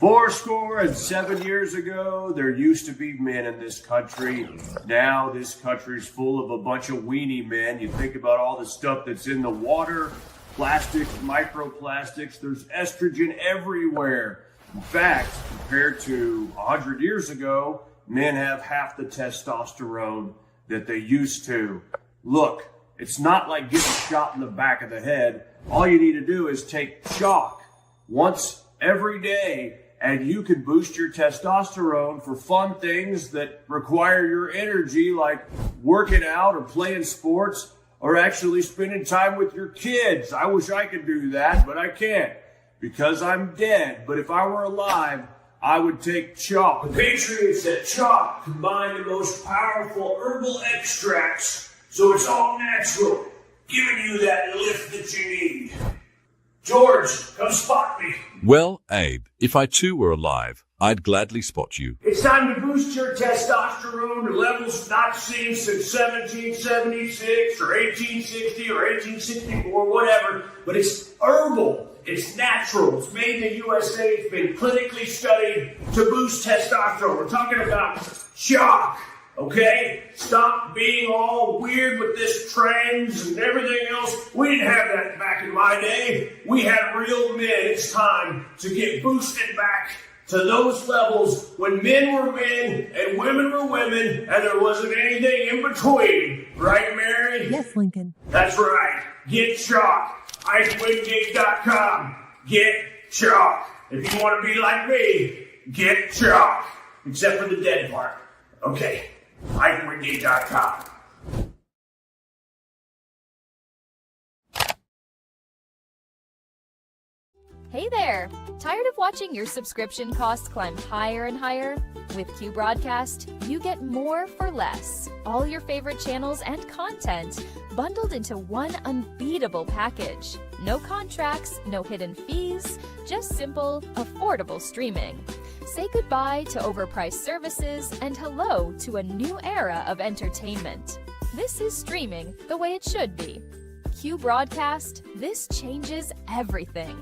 407 years ago, there used to be men in this country. Now this country's full of a bunch of weenie men. You think about all the stuff that's in the water, plastics, microplastics, there's estrogen everywhere. In fact, compared to 100 years ago, men have half the testosterone that they used to. Look, it's not like getting shot in the back of the head. All you need to do is take chalk once every day, and you can boost your testosterone for fun things that require your energy, like working out or playing sports or actually spending time with your kids. I wish I could do that, but I can't because I'm dead. But if I were alive, I would take chalk. The Patriots said chalk combine the most powerful herbal extracts, so it's all natural, giving you that lift that you need. George, come spot me. Well, Abe, if I too were alive, I'd gladly spot you. It's time to boost your testosterone to levels not seen since 1776 or 1860 or 1864, whatever. But it's herbal. It's natural. It's made in the USA. It's been clinically studied to boost testosterone. We're talking about chalk. Okay? Stop being all weird with this trends and everything else. We didn't have that back in my day. We had real men. It's time to get boosted back to those levels when men were men and women were women and there wasn't anything in between. Right, Mary? Yes, Lincoln. That's right. Get chalk. IkeWingate.com. Get chalk. If you want to be like me, get chalk. Except for the dead part. Okay. IkeWingate.com. Hey there! Tired of watching your subscription costs climb higher and higher? With Q Broadcast, you get more for less. All your favorite channels and content bundled into one unbeatable package. No contracts, no hidden fees, just simple, affordable streaming. Say goodbye to overpriced services and hello to a new era of entertainment. This is streaming the way it should be. Q Broadcast, this changes everything.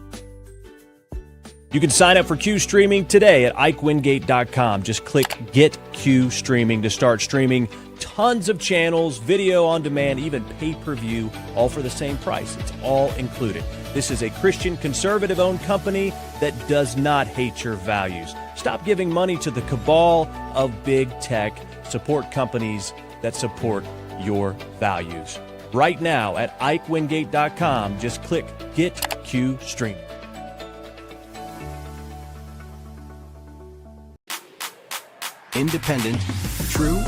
You can sign up for Q Streaming today at IkeWingate.com. Just click Get Q Streaming to start streaming tons of channels, video on demand, even pay-per-view, all for the same price. It's all included. This is a Christian conservative-owned company that does not hate your values. Stop giving money to the cabal of big tech. Support companies that support your values. Right now at IkeWingate.com, just click Get Q Streaming. Independent, true,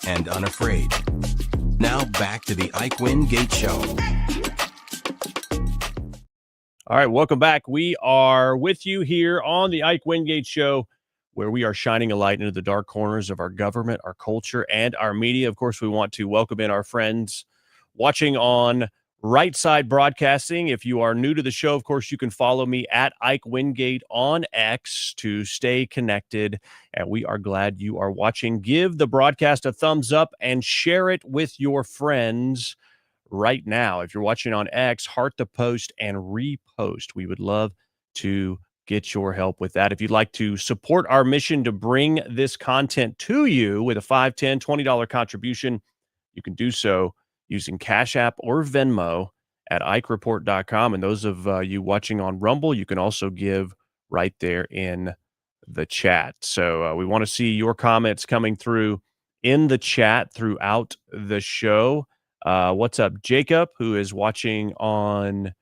and unafraid. Now back to the Ike Wingate Show. All right, welcome back. We are with you here on the Ike Wingate Show, where we are shining a light into the dark corners of our government, our culture, and our media. Of course, we want to welcome in our friends watching on Right Side Broadcasting. If you are new to the show, of course, you can follow me at Ike Wingate on X to stay connected. And we are glad you are watching. Give the broadcast a thumbs up and share it with your friends right now. If you're watching on X, heart the post and repost. We would love to get your help with that. If you'd like to support our mission to bring this content to you with a $5, $10, $20 contribution, you can do so using Cash App or Venmo at IkeReport.com. And those of you watching on Rumble, you can also give right there in the chat. So we want to see your comments coming through in the chat throughout the show. What's up, Jacob, who is watching on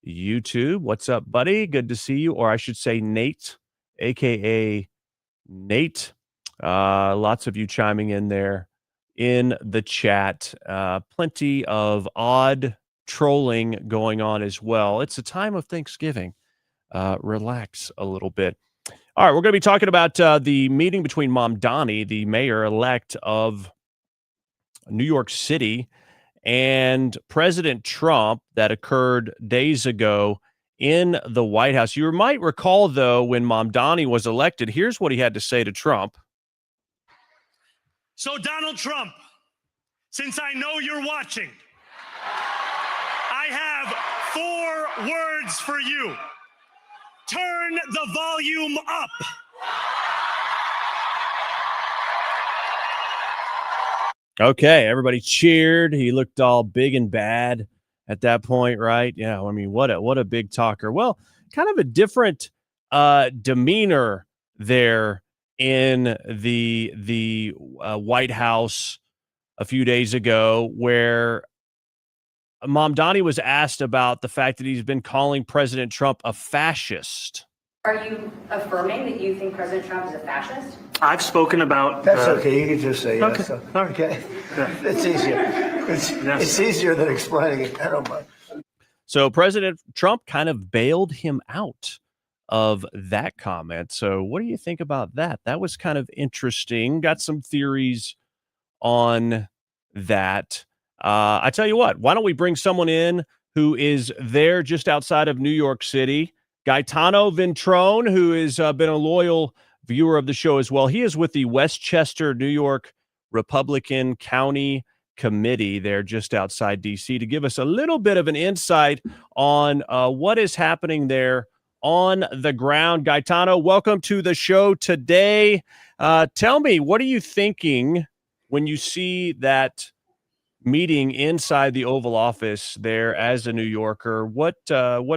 YouTube? What's up, buddy? Good to see you. Or I should say Nate, a.k.a. Nate. Lots of you chiming in there in the chat. Plenty of odd trolling going on as well. It's a time of Thanksgiving. Relax a little bit. All right, we're going to be talking about the meeting between Mamdani, the mayor-elect of New York City, and President Trump that occurred days ago in the White House. You might recall, though, when Mamdani was elected, here's what he had to say to Trump. So, Donald Trump, since I know you're watching, I have 4 words for you. turn the volume up. Okay, everybody cheered. He looked all big and bad at that point, right? Yeah, I mean, what a big talker. Well, kind of a different demeanor there in the White House a few days ago, where Mamdani was asked about the fact that he's been calling President Trump a fascist. Are you affirming that you think President Trump is a fascist? I've spoken about. That's okay. You can just say yes. Okay. Okay. It's easier. It's easier than explaining it. I don't mind. So President Trump kind of bailed him out of that comment. So what do you think about that? That was kind of interesting. Got some theories on that. I tell you what, why don't we bring someone in who is there just outside of New York City? Gaetano Ventrone, who has been a loyal viewer of the show as well. He is with the Westchester, New York Republican County Committee there just outside D.C. to give us a little bit of an insight on what is happening there on the ground. Gaetano, welcome to the show today. Tell me, what are you thinking when you see that meeting inside the Oval Office there as a New Yorker? What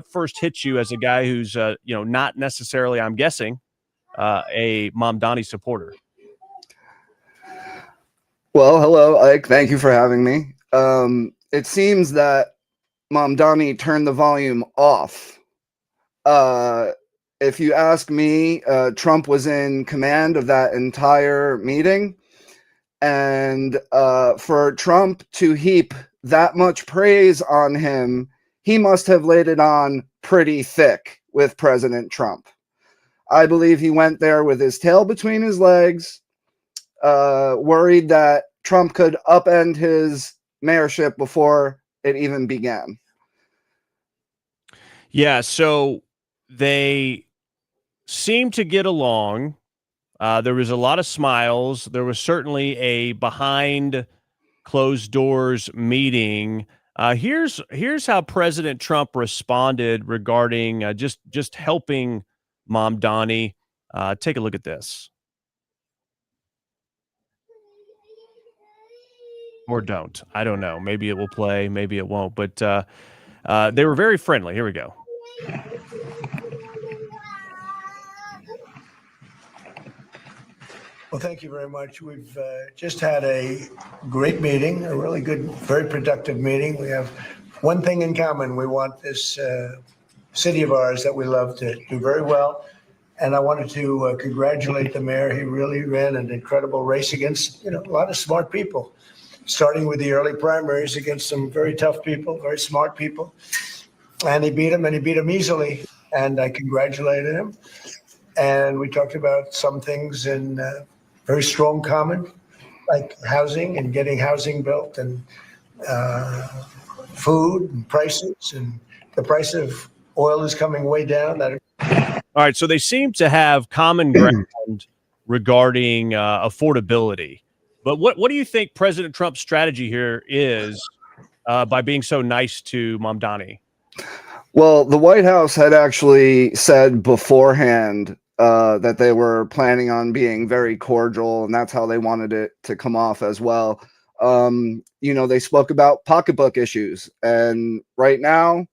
first hits you as a guy who's not necessarily, I'm guessing, a Mamdani supporter? Well, hello, Ike. Thank you for having me. It seems that Mamdani turned the volume off. If you ask me, Trump was in command of that entire meeting. And for Trump to heap that much praise on him, he must have laid it on pretty thick with President Trump. I believe he went there with his tail between his legs, worried that Trump could upend his mayorship before it even began. Yeah, so they seem to get along. There was a lot of smiles. There was certainly a behind closed doors meeting. Here's how President Trump responded regarding just helping Mamdani. Take a look at this. Or don't. I don't know. Maybe it will play. Maybe it won't. But they were very friendly. Here we go. Well, thank you very much. We've just had a great meeting, a really good, very productive meeting. We have one thing in common. We want this city of ours that we love to do very well. And I wanted to congratulate the mayor. He really ran an incredible race against, a lot of smart people, starting with the early primaries against some very tough people, very smart people. And he beat them easily. And I congratulated him. And we talked about some things in very strong common, like housing and getting housing built, and food and prices, and the price of oil is coming way down. All right, so they seem to have common ground regarding affordability. But what do you think President Trump's strategy here is by being so nice to Mamdani? Well, the White House had actually said beforehand that they were planning on being very cordial, and that's how they wanted it to come off as well. They spoke about pocketbook issues, and right now,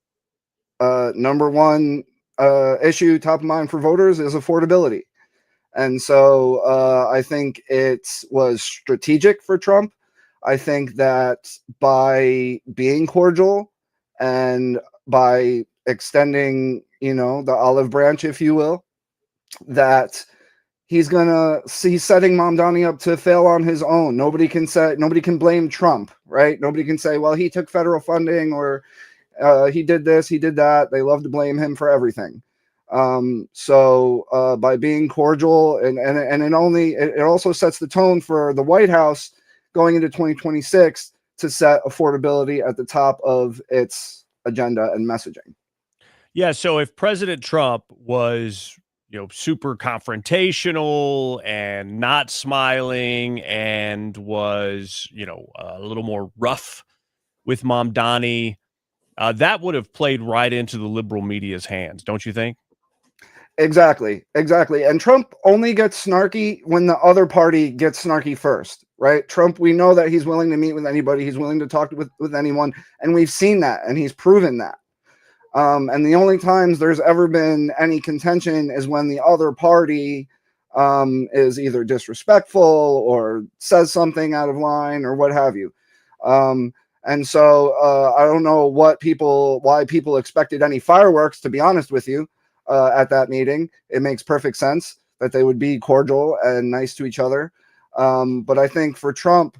number one issue top of mind for voters is affordability. And so I think it was strategic for Trump. I think that by being cordial and by extending, the olive branch, if you will, that he's setting Mamdani up to fail on his own. Nobody can blame Trump, right? Nobody can say, well, he took federal funding, or he did this, he did that. They love to blame him for everything. So by being cordial, and it also sets the tone for the White House going into 2026 to set affordability at the top of its agenda and messaging. Yeah. So if President Trump was, super confrontational and not smiling and was, a little more rough with Mamdani, that would have played right into the liberal media's hands, don't you think? Exactly. And Trump only gets snarky when the other party gets snarky first, right? Trump, we know that he's willing to meet with anybody. He's willing to talk with anyone. And we've seen that, and he's proven that. And the only times there's ever been any contention is when the other party is either disrespectful or says something out of line or what have you. And so I don't know why people expected any fireworks, to be honest with you, at that meeting. It makes perfect sense that they would be cordial and nice to each other. But I think for Trump,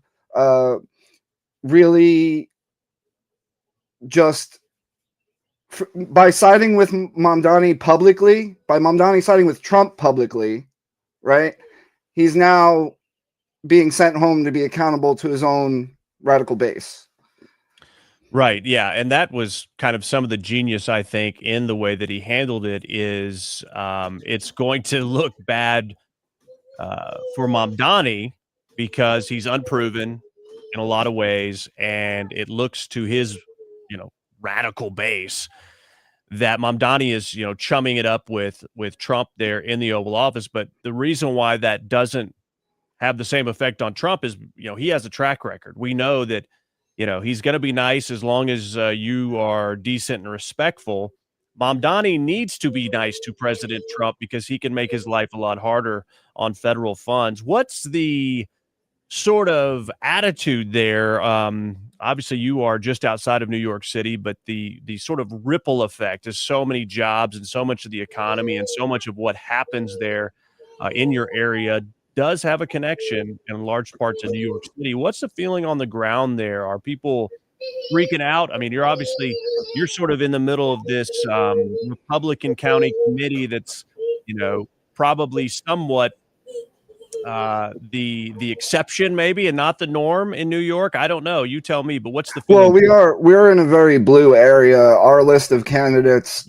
really just by siding with Mamdani publicly, by Mamdani siding with Trump publicly, right? He's now being sent home to be accountable to his own radical base. Right. Yeah. And that was kind of some of the genius, I think, in the way that he handled it is it's going to look bad for Mamdani because he's unproven in a lot of ways. And it looks to his, radical base that Mamdani is, chumming it up with Trump there in the Oval Office. But the reason why that doesn't have the same effect on Trump is, he has a track record. We know that, he's going to be nice as long as you are decent and respectful. Mamdani needs to be nice to President Trump because he can make his life a lot harder on federal funds. What's the sort of attitude there? Obviously, you are just outside of New York City, but the sort of ripple effect is so many jobs and so much of the economy and so much of what happens there in your area does have a connection in large parts of New York City. What's the feeling on the ground there? Are people freaking out? I mean, you're sort of in the middle of this Republican county committee that's, probably somewhat the exception maybe and not the norm in New York. I don't know. You tell me, but what's the feeling? Well, we're in a very blue area. Our list of candidates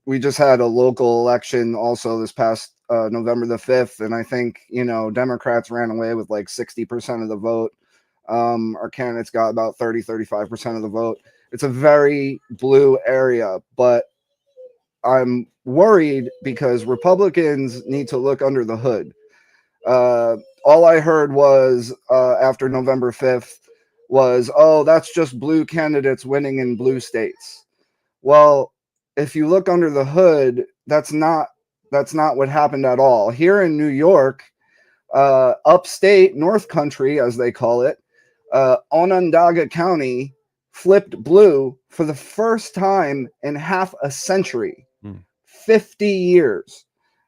we just had a local election also this past November the 5th. And I think, Democrats ran away with like 60% of the vote. Our candidates got about 35% of the vote. It's a very blue area, but I'm worried because Republicans need to look under the hood. All I heard was after November 5th was, oh, that's just blue candidates winning in blue states. Well, if you look under the hood, that's not what happened at all. Here in New York, upstate North Country, as they call it, Onondaga County flipped blue for the first time in half a century. 50 years.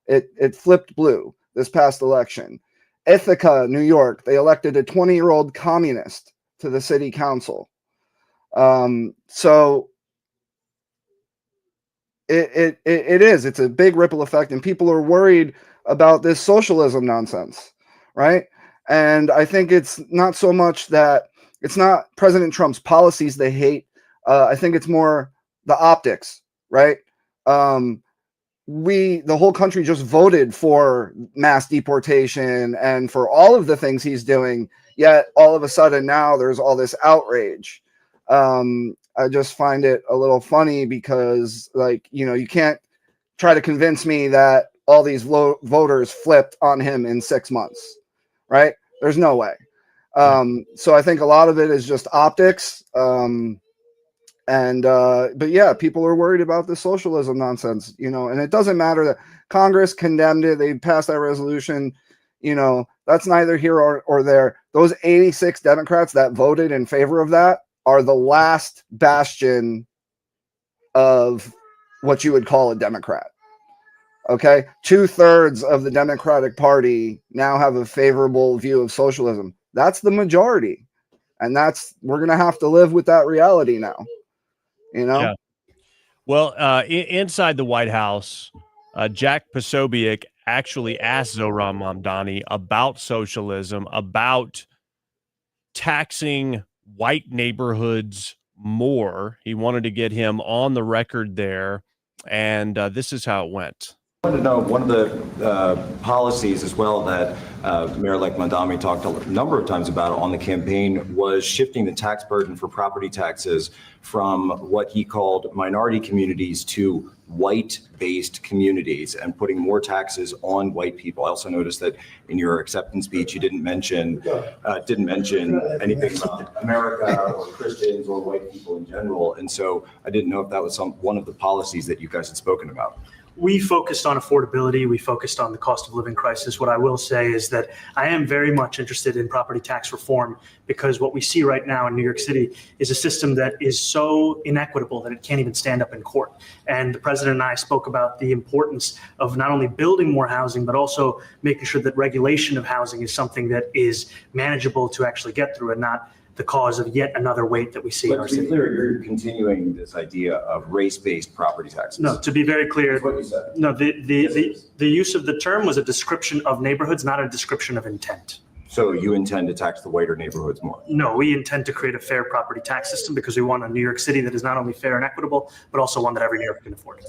It flipped blue this past election. Ithaca, New York, they elected a 20-year-old communist to the city council. So it's a big ripple effect, and people are worried about this socialism nonsense, right? And I think it's not so much that it's not President Trump's policies they hate. I think it's more the optics, right? The whole country just voted for mass deportation and for all of the things he's doing. Yet all of a sudden now there's all this outrage. I just find it a little funny because, you can't try to convince me that all these voters flipped on him in 6 months, right? There's no way. So I think a lot of it is just optics. But yeah, people are worried about the socialism nonsense, and it doesn't matter that Congress condemned it. They passed that resolution. That's neither here or there. Those 86 Democrats that voted in favor of that are the last bastion of what you would call a Democrat. Okay. 2/3 of the Democratic Party now have a favorable view of socialism. That's the majority. And we're going to have to live with that reality now. Yeah. Well, inside the White House, Jack Posobiec actually asked Zohran Mamdani about socialism, about taxing white neighborhoods more. He wanted to get him on the record there, and this is how it went. I wanted to know one of the policies as well that Mayor-elect Mamdani talked a number of times about on the campaign was shifting the tax burden for property taxes from what he called minority communities to white-based communities and putting more taxes on white people. I also noticed that in your acceptance speech, you didn't mention anything about America or Christians or white people in general. And so I didn't know if that was one of the policies that you guys had spoken about. We focused on affordability. We focused on the cost of living crisis. What I will say is that I am very much interested in property tax reform because what we see right now in New York City is a system that is so inequitable that it can't even stand up in court. And the president and I spoke about the importance of not only building more housing, but also making sure that regulation of housing is something that is manageable to actually get through and not the cause of yet another weight that we see in our But to be city. clear, you're continuing this idea of race-based property taxes. No, to be very clear, That's what you said. no, the use of the term was a description of neighborhoods, not a description of intent. So you intend to tax the whiter neighborhoods more? No, we intend to create a fair property tax system because we want a New York City that is not only fair and equitable, but also one that every New Yorker can afford.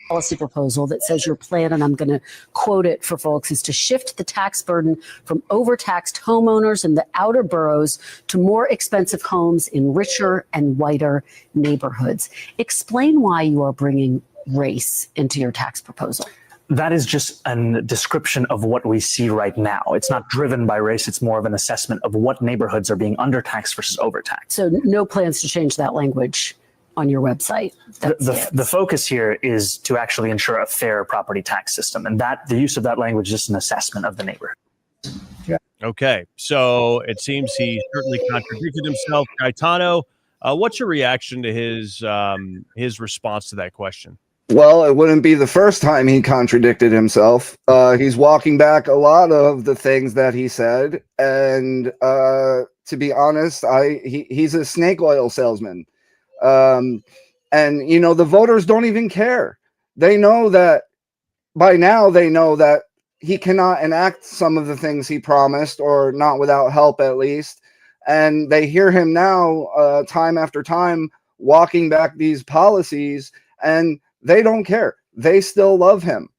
Policy proposal that says your plan, and I'm going to quote it for folks, is to shift the tax burden from overtaxed homeowners in the outer boroughs to more expensive homes in richer and whiter neighborhoods. Explain why you are bringing race into your tax proposal. That is just a description of what we see right now. It's not driven by race. It's more of an assessment of what neighborhoods are being undertaxed versus overtaxed. So no plans to change that language on your website. The focus here is to actually ensure a fair property tax system, and that the use of that language is just an assessment of the neighborhood. Okay, so it seems he certainly contradicted himself. Gaetano, what's your reaction to his response to that question? Well, it wouldn't be the first time he contradicted himself. He's walking back a lot of the things that he said, and to be honest, he's a snake oil salesman. And you know, the voters don't even care. They know that by now, they know that he cannot enact some of the things he promised, or not without help at least. And they hear him now time after time walking back these policies, and they don't care. They still love him.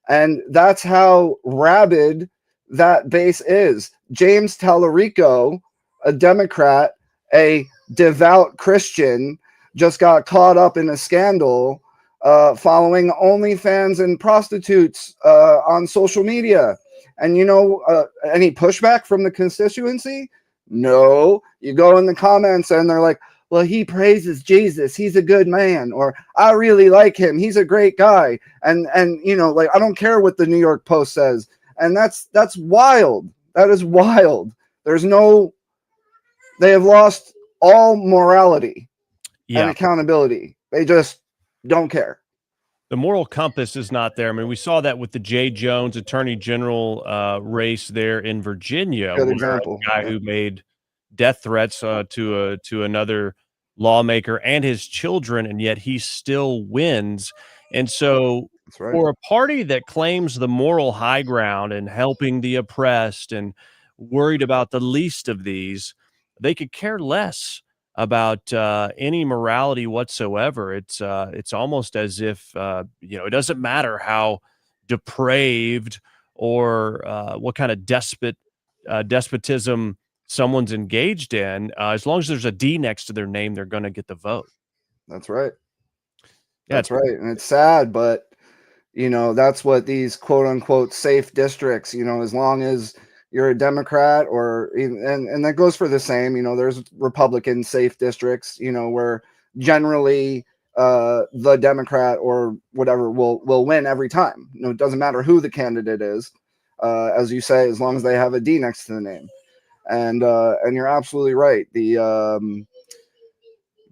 And that's how rabid that base is. James Tallarico, a Democrat, a devout Christian, just got caught up in a scandal following OnlyFans and prostitutes on social media. And you know, any pushback from the constituency? No. You go in the comments and they're like, well, he praises Jesus, he's a good man, or I really like him, he's a great guy. And you know, like, I don't care what the New York Post says. And that's wild. That is wild. They have lost all morality and accountability. They just don't care. The moral compass is not there. I mean, we saw that with the Jay Jones Attorney General race there in Virginia. Good example. A guy who made death threats to another lawmaker and his children, and yet he still wins. And so for a party that claims the moral high ground and helping the oppressed and worried about the least of these, they could care less about any morality whatsoever. It's almost as if you know, it doesn't matter how depraved or what kind of despotism someone's engaged in. As long as there's a D next to their name, they're going to get the vote. That's right. Yeah, That's right. And it's sad, but you know, that's what these quote unquote safe districts, you know, as long as you're a Democrat, or and that goes for the same, you know, there's Republican safe districts, you know, where generally the Democrat or whatever will win every time. You know, it doesn't matter who the candidate is, as you say, as long as they have a D next to the name. And you're absolutely right. The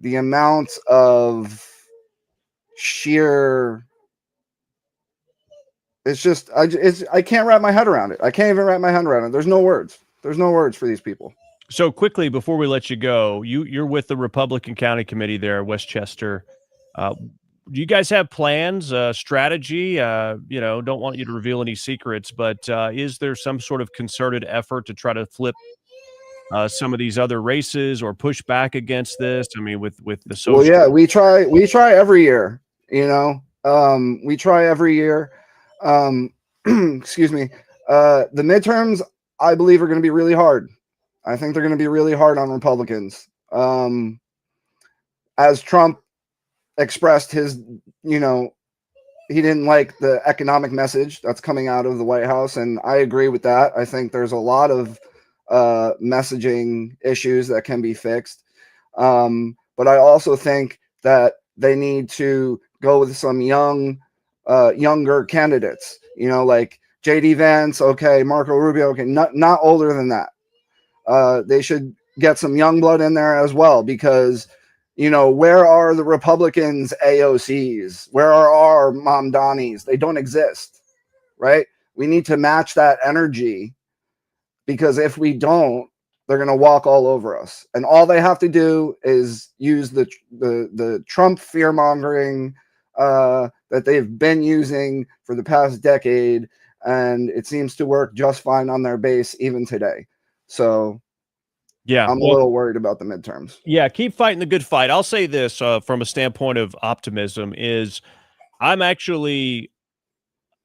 amount of sheer, it's just, I can't wrap my head around it. I can't even wrap my head around it. There's no words. There's no words for these people. So quickly, before we let you go, you're with the Republican County Committee there at Westchester. Do you guys have plans, strategy? You know, don't want you to reveal any secrets, but is there some sort of concerted effort to try to flip some of these other races or push back against this? I mean, with the social. Well, yeah, we try every year. We try every year. Excuse me. The midterms, I believe, are going to be really hard. I think they're going to be really hard on Republicans. As Trump expressed his, he didn't like the economic message that's coming out of the White House, and I agree with that. I think there's a lot of messaging issues that can be fixed. But I also think that they need to go with some younger candidates, like JD Vance, okay, Marco Rubio, okay, not older than that. They should get some young blood in there as well, because, where are the Republicans' AOCs? Where are our Mamdanis? They don't exist, right? We need to match that energy, because if we don't, they're going to walk all over us. And all they have to do is use the Trump fear-mongering that they've been using for the past decade, and it seems to work just fine on their base even today. So yeah, I'm a little worried about the midterms. Yeah, keep fighting the good fight. I'll say this from a standpoint of optimism is I'm actually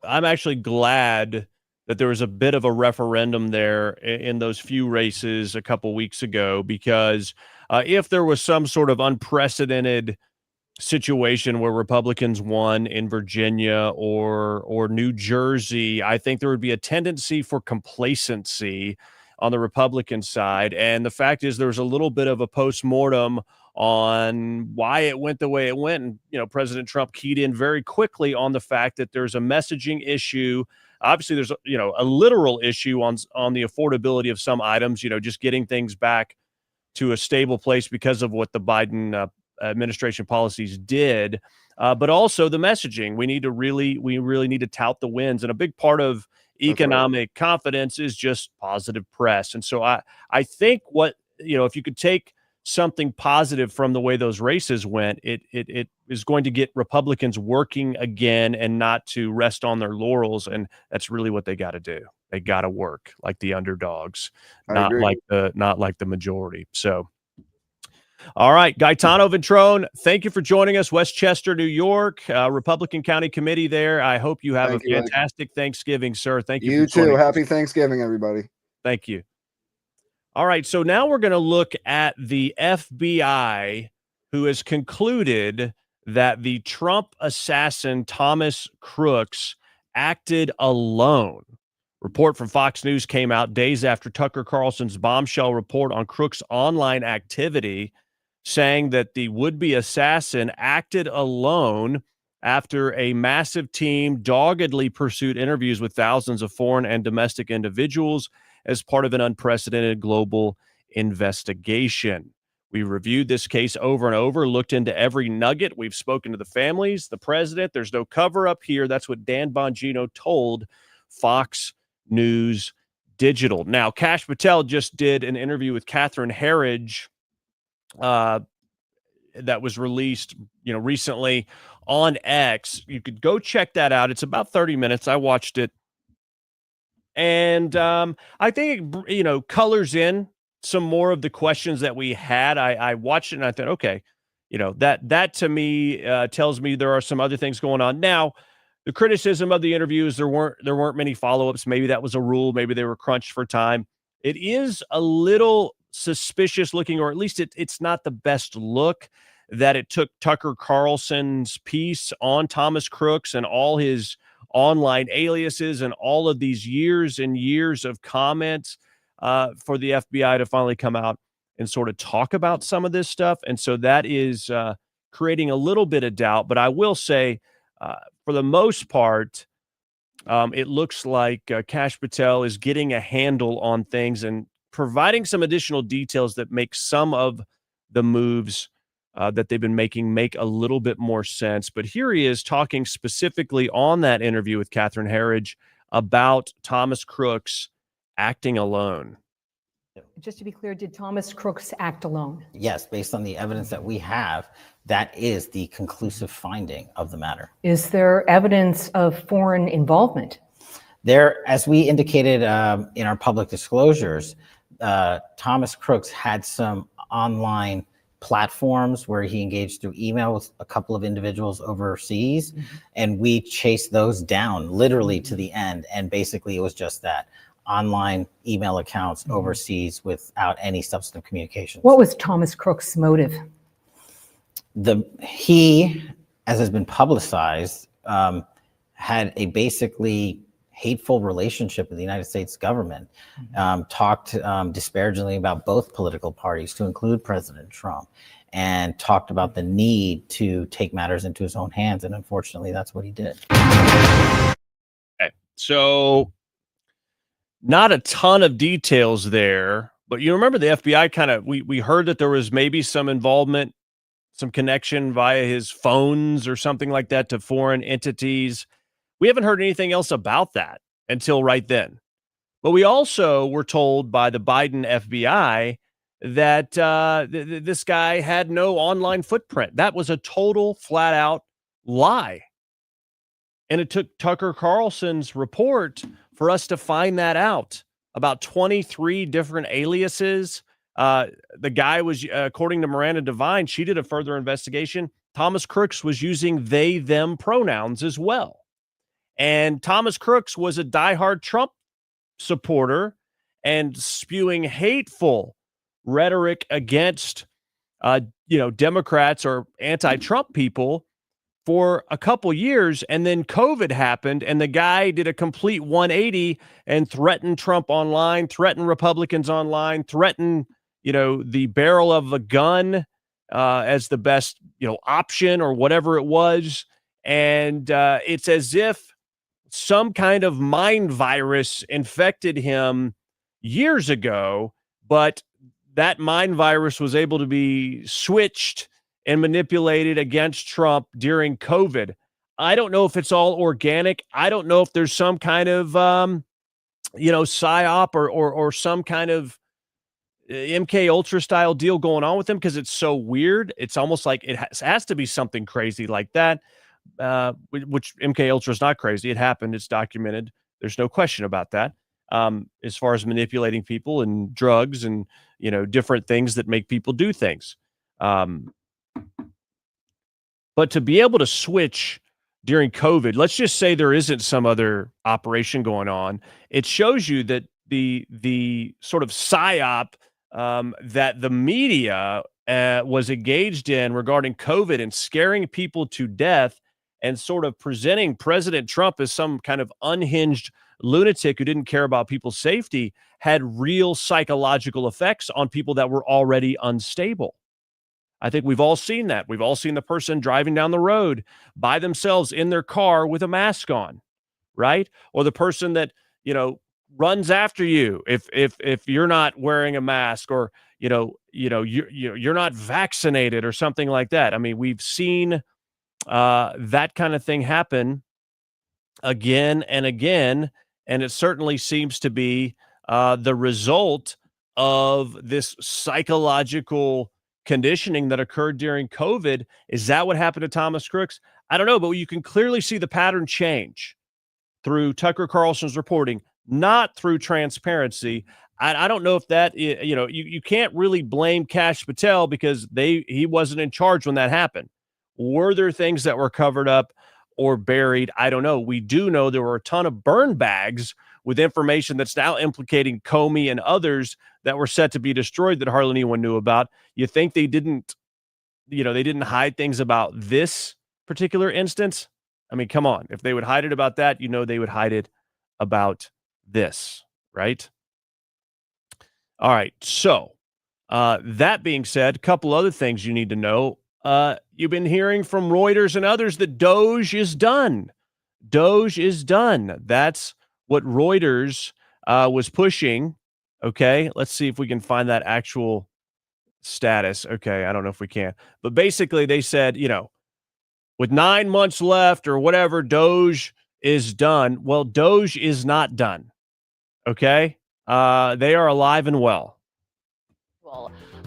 glad that there was a bit of a referendum there in those few races a couple weeks ago, because if there was some sort of unprecedented situation where Republicans won in Virginia or New Jersey, I think there would be a tendency for complacency on the Republican side. And the fact is, there was a little bit of a postmortem on why it went the way it went. And, President Trump keyed in very quickly on the fact that there's a messaging issue. Obviously, there's, a literal issue on the affordability of some items, just getting things back to a stable place because of what the Biden administration policies did. But also the messaging. We really need to tout the wins. And a big part of economic confidence is just positive press. And so I think if you could take something positive from the way those races went, it is going to get Republicans working again and not to rest on their laurels. And that's really what they got to do. They got to work like the underdogs, not like the majority. So, all right, Gaetano Ventrone, thank you for joining us. Westchester, New York, Republican County Committee there. I hope you have a fantastic Thanksgiving, sir. Thank you. You too. Happy Thanksgiving, everybody. Thank you. All right, so now we're going to look at the FBI, who has concluded that the Trump assassin Thomas Crooks acted alone. Report from Fox News came out days after Tucker Carlson's bombshell report on Crooks' online activity, saying that the would-be assassin acted alone after a massive team doggedly pursued interviews with thousands of foreign and domestic individuals as part of an unprecedented global investigation. We reviewed this case over and over, looked into every nugget. We've spoken to the families, the president. There's no cover-up here. That's what Dan Bongino told Fox News Digital. Now, Kash Patel just did an interview with Catherine Herridge that was released, recently on X. You could go check that out. It's about 30 minutes. I watched it. And I think it, colors in some more of the questions that we had. I watched it and I thought, okay, that to me tells me there are some other things going on. Now, the criticism of the interviews, there weren't many follow-ups. Maybe that was a rule. Maybe they were crunched for time. It is a little suspicious looking, or at least it's not the best look, that it took Tucker Carlson's piece on Thomas Crooks and all his online aliases and all of these years and years of comments for the FBI to finally come out and sort of talk about some of this stuff. And so that is creating a little bit of doubt. But I will say, for the most part, it looks like Kash Patel is getting a handle on things and providing some additional details that make some of the moves that they've been making make a little bit more sense. But here he is talking specifically on that interview with Catherine Herridge about Thomas Crooks acting alone. Just to be clear, did Thomas Crooks act alone? Yes, based on the evidence that we have, that is the conclusive finding of the matter. Is there evidence of foreign involvement? There, as we indicated in our public disclosures, Thomas Crooks had some online platforms where he engaged through email with a couple of individuals overseas, and we chased those down literally to the end. And basically it was just that, online email accounts overseas without any substantive communication. What was Thomas Crooks' motive? He, as has been publicized, had a basically hateful relationship with the United States government, talked disparagingly about both political parties, to include President Trump, and talked about the need to take matters into his own hands. And unfortunately, that's what he did. Okay. So not a ton of details there, but you remember the FBI we heard that there was maybe some involvement, some connection via his phones or something like that to foreign entities. We haven't heard anything else about that until right then. But we also were told by the Biden FBI that this guy had no online footprint. That was a total flat out lie. And it took Tucker Carlson's report for us to find that out. About 23 different aliases. The guy was, according to Miranda Devine, she did a further investigation. Thomas Crooks was using they, them pronouns as well. And Thomas Crooks was a diehard Trump supporter and spewing hateful rhetoric against, Democrats or anti-Trump people for a couple years. And then COVID happened, and the guy did a complete 180 and threatened Trump online, threatened Republicans online, threatened, the barrel of a gun as the best, option or whatever it was. And it's as if some kind of mind virus infected him years ago, but that mind virus was able to be switched and manipulated against Trump during COVID. I don't know if it's all organic. I don't know if there's some kind of, psyop or some kind of MK Ultra style deal going on with him, because it's so weird. It's almost like it has to be something crazy like that. Which MK Ultra is not crazy. It happened. It's documented. There's no question about that. As far as manipulating people and drugs and, different things that make people do things. But to be able to switch during COVID, let's just say there isn't some other operation going on. It shows you that the sort of psyop that the media was engaged in regarding COVID and scaring people to death and sort of presenting President Trump as some kind of unhinged lunatic who didn't care about people's safety had real psychological effects on people that were already unstable. I think we've all seen that. We've all seen the person driving down the road by themselves in their car with a mask on, right? Or the person that, runs after you if you're not wearing a mask, or, you're not vaccinated or something like that. I mean, we've seen that kind of thing happen again and again, and it certainly seems to be the result of this psychological conditioning that occurred during COVID. Is that what happened to Thomas Crooks? I don't know, but you can clearly see the pattern change through Tucker Carlson's reporting, not through transparency. I don't know if that, you can't really blame Kash Patel because he wasn't in charge when that happened. Were there things that were covered up or buried? I don't know. We do know there were a ton of burn bags with information that's now implicating Comey and others that were set to be destroyed that hardly anyone knew about. You think they didn't hide things about this particular instance? I mean, come on. If they would hide it about that, they would hide it about this, right? All right. So that being said, a couple other things you need to know. You've been hearing from Reuters and others that DOGE is done. DOGE is done. That's what Reuters was pushing. Okay, let's see if we can find that actual status. Okay, I don't know if we can. But basically they said, with 9 months left or whatever, DOGE is done. Well, DOGE is not done. Okay? They are alive and well.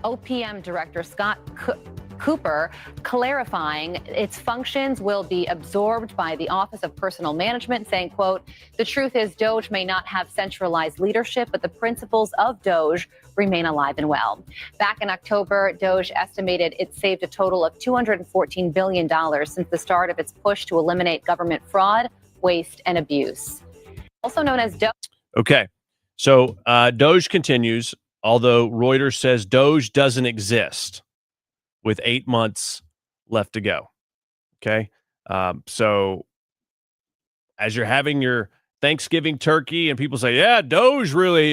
OPM Director Scott Cooper, clarifying its functions will be absorbed by the Office of Personnel Management, saying, quote, the truth is DOGE may not have centralized leadership, but the principles of DOGE remain alive and well. Back in October, DOGE estimated it saved a total of $214 billion since the start of its push to eliminate government fraud, waste, and abuse. Also known as DOGE. Okay. So DOGE continues, although Reuters says DOGE doesn't exist with 8 months left to go. Okay. So as you're having your Thanksgiving turkey and people say, yeah, DOGE really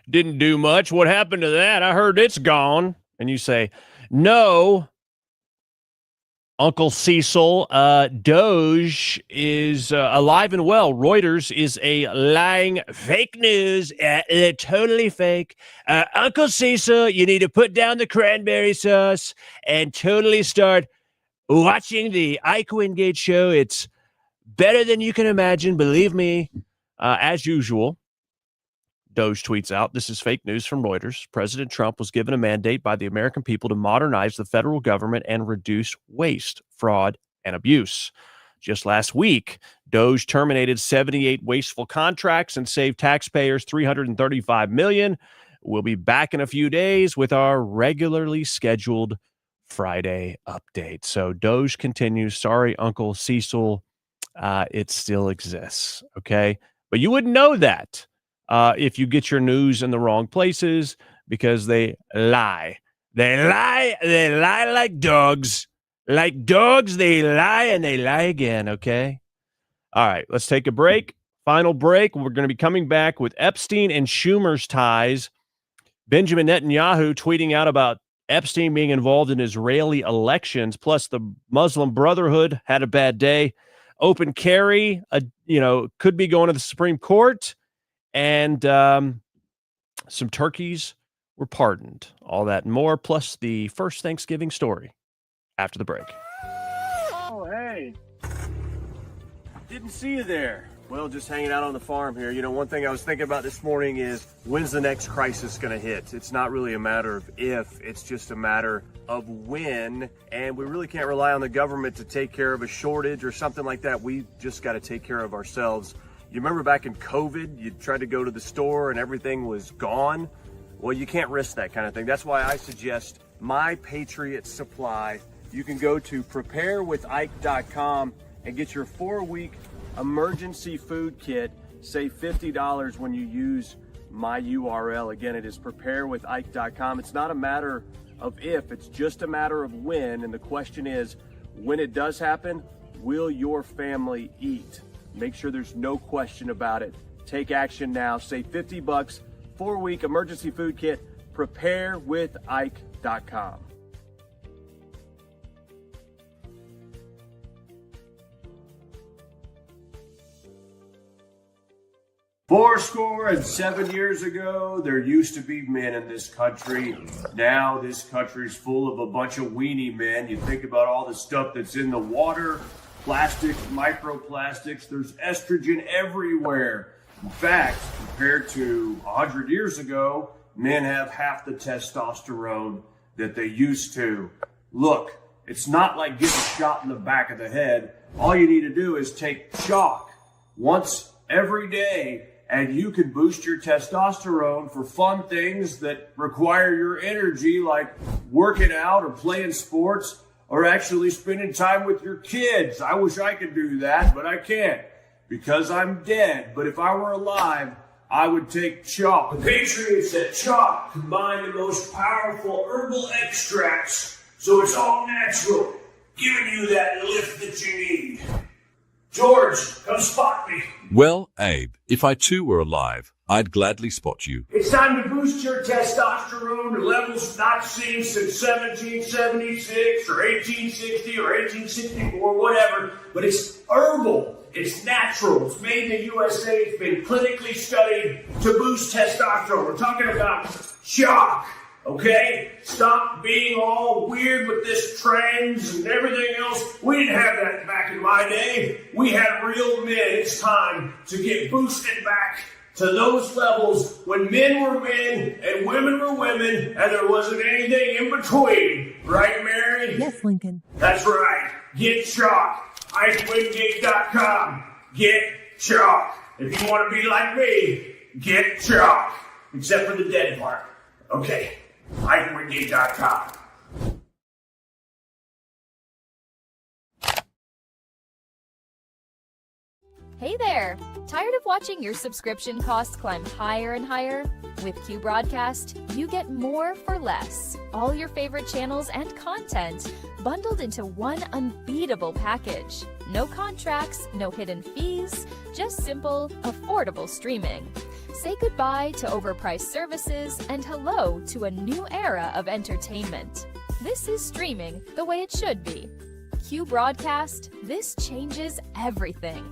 didn't do much. What happened to that? I heard it's gone. And you say, no, Uncle Cecil, DOGE is alive and well. Reuters is a lying fake news. They're totally fake. Uncle Cecil, you need to put down the cranberry sauce and totally start watching the Ike Wingate show. It's better than you can imagine. Believe me. As usual, DOGE tweets out, this is fake news from Reuters. President Trump was given a mandate by the American people to modernize the federal government and reduce waste, fraud, and abuse. Just last week, DOGE terminated 78 wasteful contracts and saved taxpayers $335 million. We'll be back in a few days with our regularly scheduled Friday update. So DOGE continues. Sorry, Uncle Cecil. It still exists. Okay. But you wouldn't know that if you get your news in the wrong places because they lie. They lie like dogs. Like dogs, they lie and they lie again, okay? All right, let's take a break. Final break. We're going to be coming back with Epstein and Schumer's ties. Benjamin Netanyahu tweeting out about Epstein being involved in Israeli elections, plus the Muslim Brotherhood had a bad day. Open carry, could be going to the Supreme Court, and some turkeys were pardoned. All that and more, plus the first Thanksgiving story after the break. Oh, hey. Didn't see you there. Well, just hanging out on the farm here. You know, one thing I was thinking about this morning is when's the next crisis going to hit? It's not really a matter of if, it's just a matter of when. And we really can't rely on the government to take care of a shortage or something like that. We just got to take care of ourselves. You remember back in COVID, you tried to go to the store and everything was gone? Well, you can't risk that kind of thing. That's why I suggest My Patriot Supply. You can go to preparewithike.com and get your 4-week emergency food kit. Save $50 when you use my URL. Again, it is preparewithike.com. It's not a matter of if, it's just a matter of when. And the question is, when it does happen, will your family eat? Make sure there's no question about it. Take action now. Save $50. 4-week emergency food kit. Preparewithike.com. Fourscore and 7 years ago, there used to be men in this country. Now this country's full of a bunch of weenie men. You think about all the stuff that's in the water, plastics, microplastics, there's estrogen everywhere. In fact, compared to 100 years ago, men have half the testosterone that they used to. Look, it's not like getting shot in the back of the head. All you need to do is take chalk once every day, and you can boost your testosterone for fun things that require your energy, like working out or playing sports or actually spending time with your kids. I wish I could do that, but I can't because I'm dead. But if I were alive, I would take chalk. The Patriots at Chalk combine the most powerful herbal extracts, so it's all natural, giving you that lift that you need. George, come spot me. Well, Abe, if I too were alive, I'd gladly spot you. It's time to boost your testosterone to levels not seen since 1776 or 1860 or 1864, whatever. But it's herbal. It's natural. It's made in the USA. It's been clinically studied to boost testosterone. We're talking about chalk. Okay? Stop being all weird with this trends and everything else. We didn't have that back in my day. We had real men. It's time to get boosted back to those levels when men were men and women were women and there wasn't anything in between. Right, Mary? Yes, Lincoln. That's right. Get chalk. IkeWingate.com. Get chalk. If you want to be like me, get chalk. Except for the dead part. Okay. IkeWingate.com. Hey there! Tired of watching your subscription costs climb higher and higher? With Q Broadcast, you get more for less. All your favorite channels and content bundled into one unbeatable package. No contracts, no hidden fees, just simple, affordable streaming. Say goodbye to overpriced services and hello to a new era of entertainment. This is streaming the way it should be. Q Broadcast, this changes everything.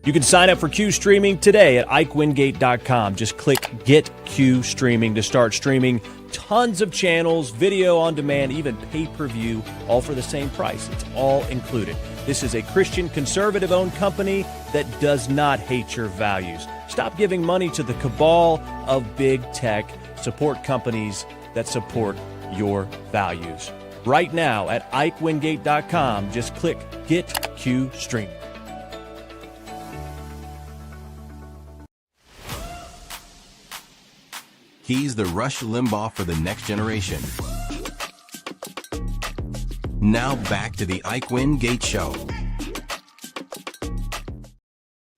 You can sign up for Q Streaming today at IkeWingate.com. Just click Get Q Streaming to start streaming tons of channels, video on demand, even pay-per-view, all for the same price. It's all included. This is a Christian conservative-owned company that does not hate your values. Stop giving money to the cabal of big tech. Support companies that support your values. Right now at IkeWingate.com, just click Get Q Streaming. He's the Rush Limbaugh for the next generation. Now back to the Ike Wingate Show.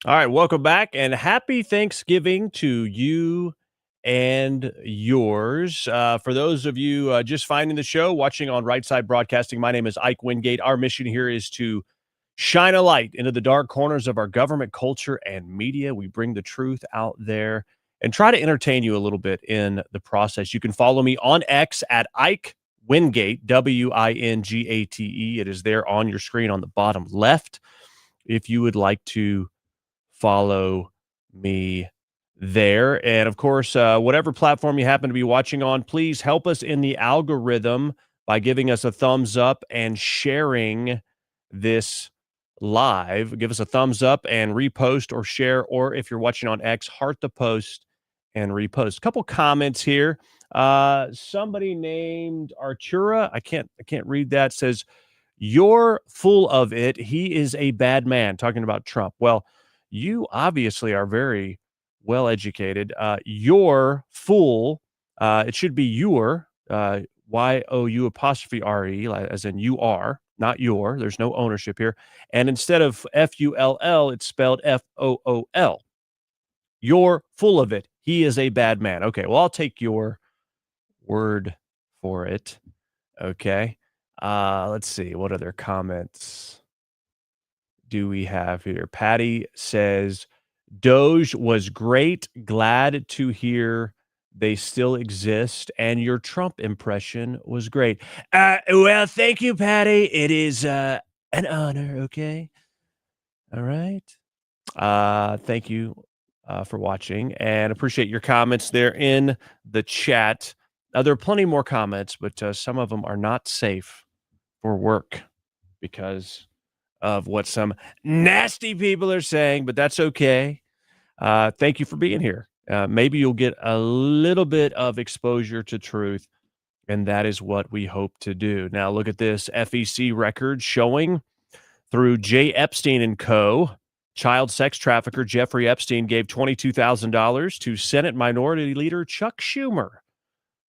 All right, welcome back, and happy Thanksgiving to you and yours. For those of you just finding the show, watching on Right Side Broadcasting, my name is Ike Wingate. Our mission here is to shine a light into the dark corners of our government, culture, and media. We bring the truth out there and try to entertain you a little bit in the process. You can follow me on X at Ike Wingate, Wingate. It is there on your screen on the bottom left if you would like to follow me there. And of course, whatever platform you happen to be watching on, please help us in the algorithm by giving us a thumbs up and sharing this live. Give us a thumbs up and repost or share, or if you're watching on X, heart the post and repost. A couple comments here. Somebody named Artura, I can't read that, says, "You're full of it. He is a bad man," talking about Trump. Well, you obviously are very well educated. You're full. It should be your, Y-O-U apostrophe R-E, as in you are, not your. There's no ownership here. And instead of F-U-L-L, it's spelled F-O-O-L. You're full of it. He is a bad man. Okay, well, I'll take your word for it. Okay. Let's see. What other comments do we have here? Patty says, "Doge was great. Glad to hear they still exist. And your Trump impression was great." Well, thank you, Patty. It is an honor. Okay. All right. Thank you for watching, and appreciate your comments there in the chat. There are plenty more comments, but some of them are not safe for work because of what some nasty people are saying, but that's okay. Thank you for being here. Maybe you'll get a little bit of exposure to truth, and that is what we hope to do. Now, look at this FEC record showing through J. Epstein and Co. Child sex trafficker Jeffrey Epstein gave $22,000 to Senate Minority Leader Chuck Schumer,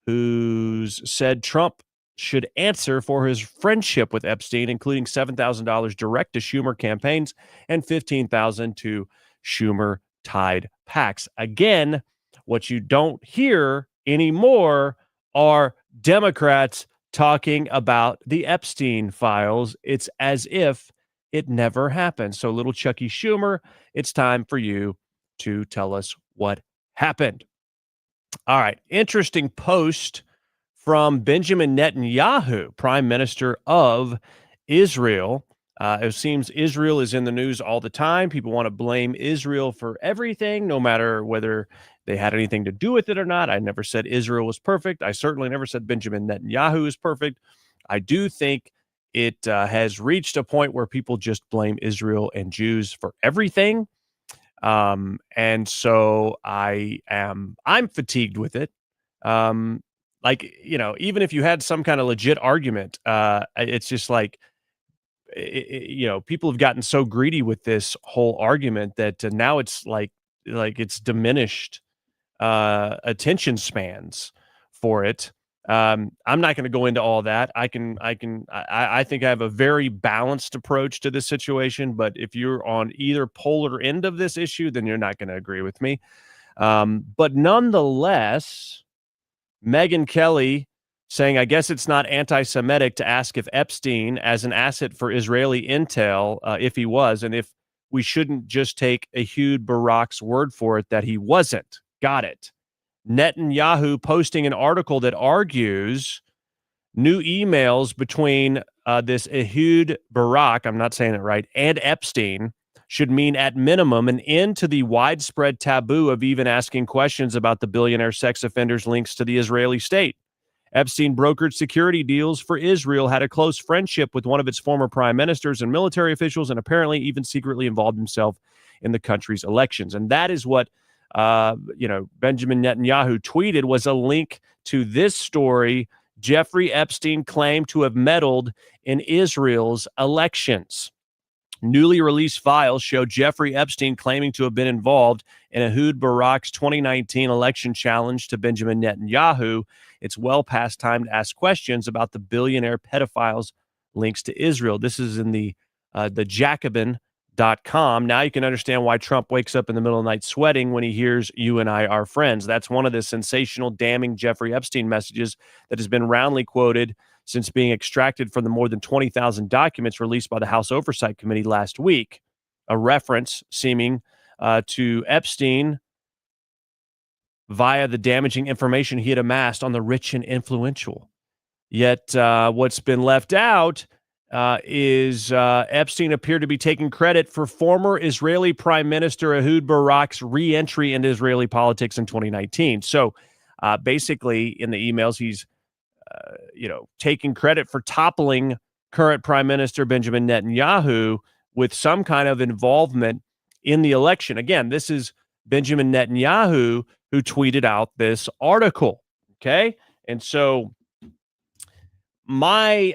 who's said Trump should answer for his friendship with Epstein, including $7,000 direct to Schumer campaigns and $15,000 to Schumer-tied PACs. Again, what you don't hear anymore are Democrats talking about the Epstein files. It's as if it never happened. So, little Chucky Schumer, it's time for you to tell us what happened. All right. Interesting post from Benjamin Netanyahu, Prime Minister of Israel. It seems Israel is in the news all the time. People want to blame Israel for everything, no matter whether they had anything to do with it or not. I never said Israel was perfect. I certainly never said Benjamin Netanyahu is perfect. I do think it has reached a point where people just blame Israel and Jews for everything. And so I'm fatigued with it. Even if you had some kind of legit argument, it's just like, people have gotten so greedy with this whole argument that now it's like it's diminished attention spans for it. I'm not going to go into all that. I think I have a very balanced approach to this situation, but if you're on either polar end of this issue, then you're not going to agree with me. But nonetheless, Megyn Kelly saying, I guess it's not anti-Semitic to ask if Epstein as an asset for Israeli intel, if he was, and if we shouldn't just take Ehud Barak's word for it that he wasn't. Got it. Netanyahu posting an article that argues new emails between this Ehud Barak, I'm not saying it right, and Epstein should mean at minimum an end to the widespread taboo of even asking questions about the billionaire sex offender's links to the Israeli state. Epstein brokered security deals for Israel, had a close friendship with one of its former prime ministers and military officials, and apparently even secretly involved himself in the country's elections. And that is what Benjamin Netanyahu tweeted, was a link to this story. Jeffrey Epstein claimed to have meddled in Israel's elections. Newly released files show Jeffrey Epstein claiming to have been involved in Ehud Barak's 2019 election challenge to Benjamin Netanyahu. It's well past time to ask questions about the billionaire pedophile's links to Israel. This is in the Jacobin.com. Now you can understand why Trump wakes up in the middle of the night sweating when he hears "you and I are friends." That's one of the sensational, damning Jeffrey Epstein messages that has been roundly quoted since being extracted from the more than 20,000 documents released by the House Oversight Committee last week, a reference seeming to Epstein via the damaging information he had amassed on the rich and influential. Yet what's been left out is Epstein appeared to be taking credit for former Israeli Prime Minister Ehud Barak's re-entry into Israeli politics in 2019. So basically in the emails, he's taking credit for toppling current Prime Minister Benjamin Netanyahu with some kind of involvement in the election. Again, this is Benjamin Netanyahu who tweeted out this article. Okay. And so my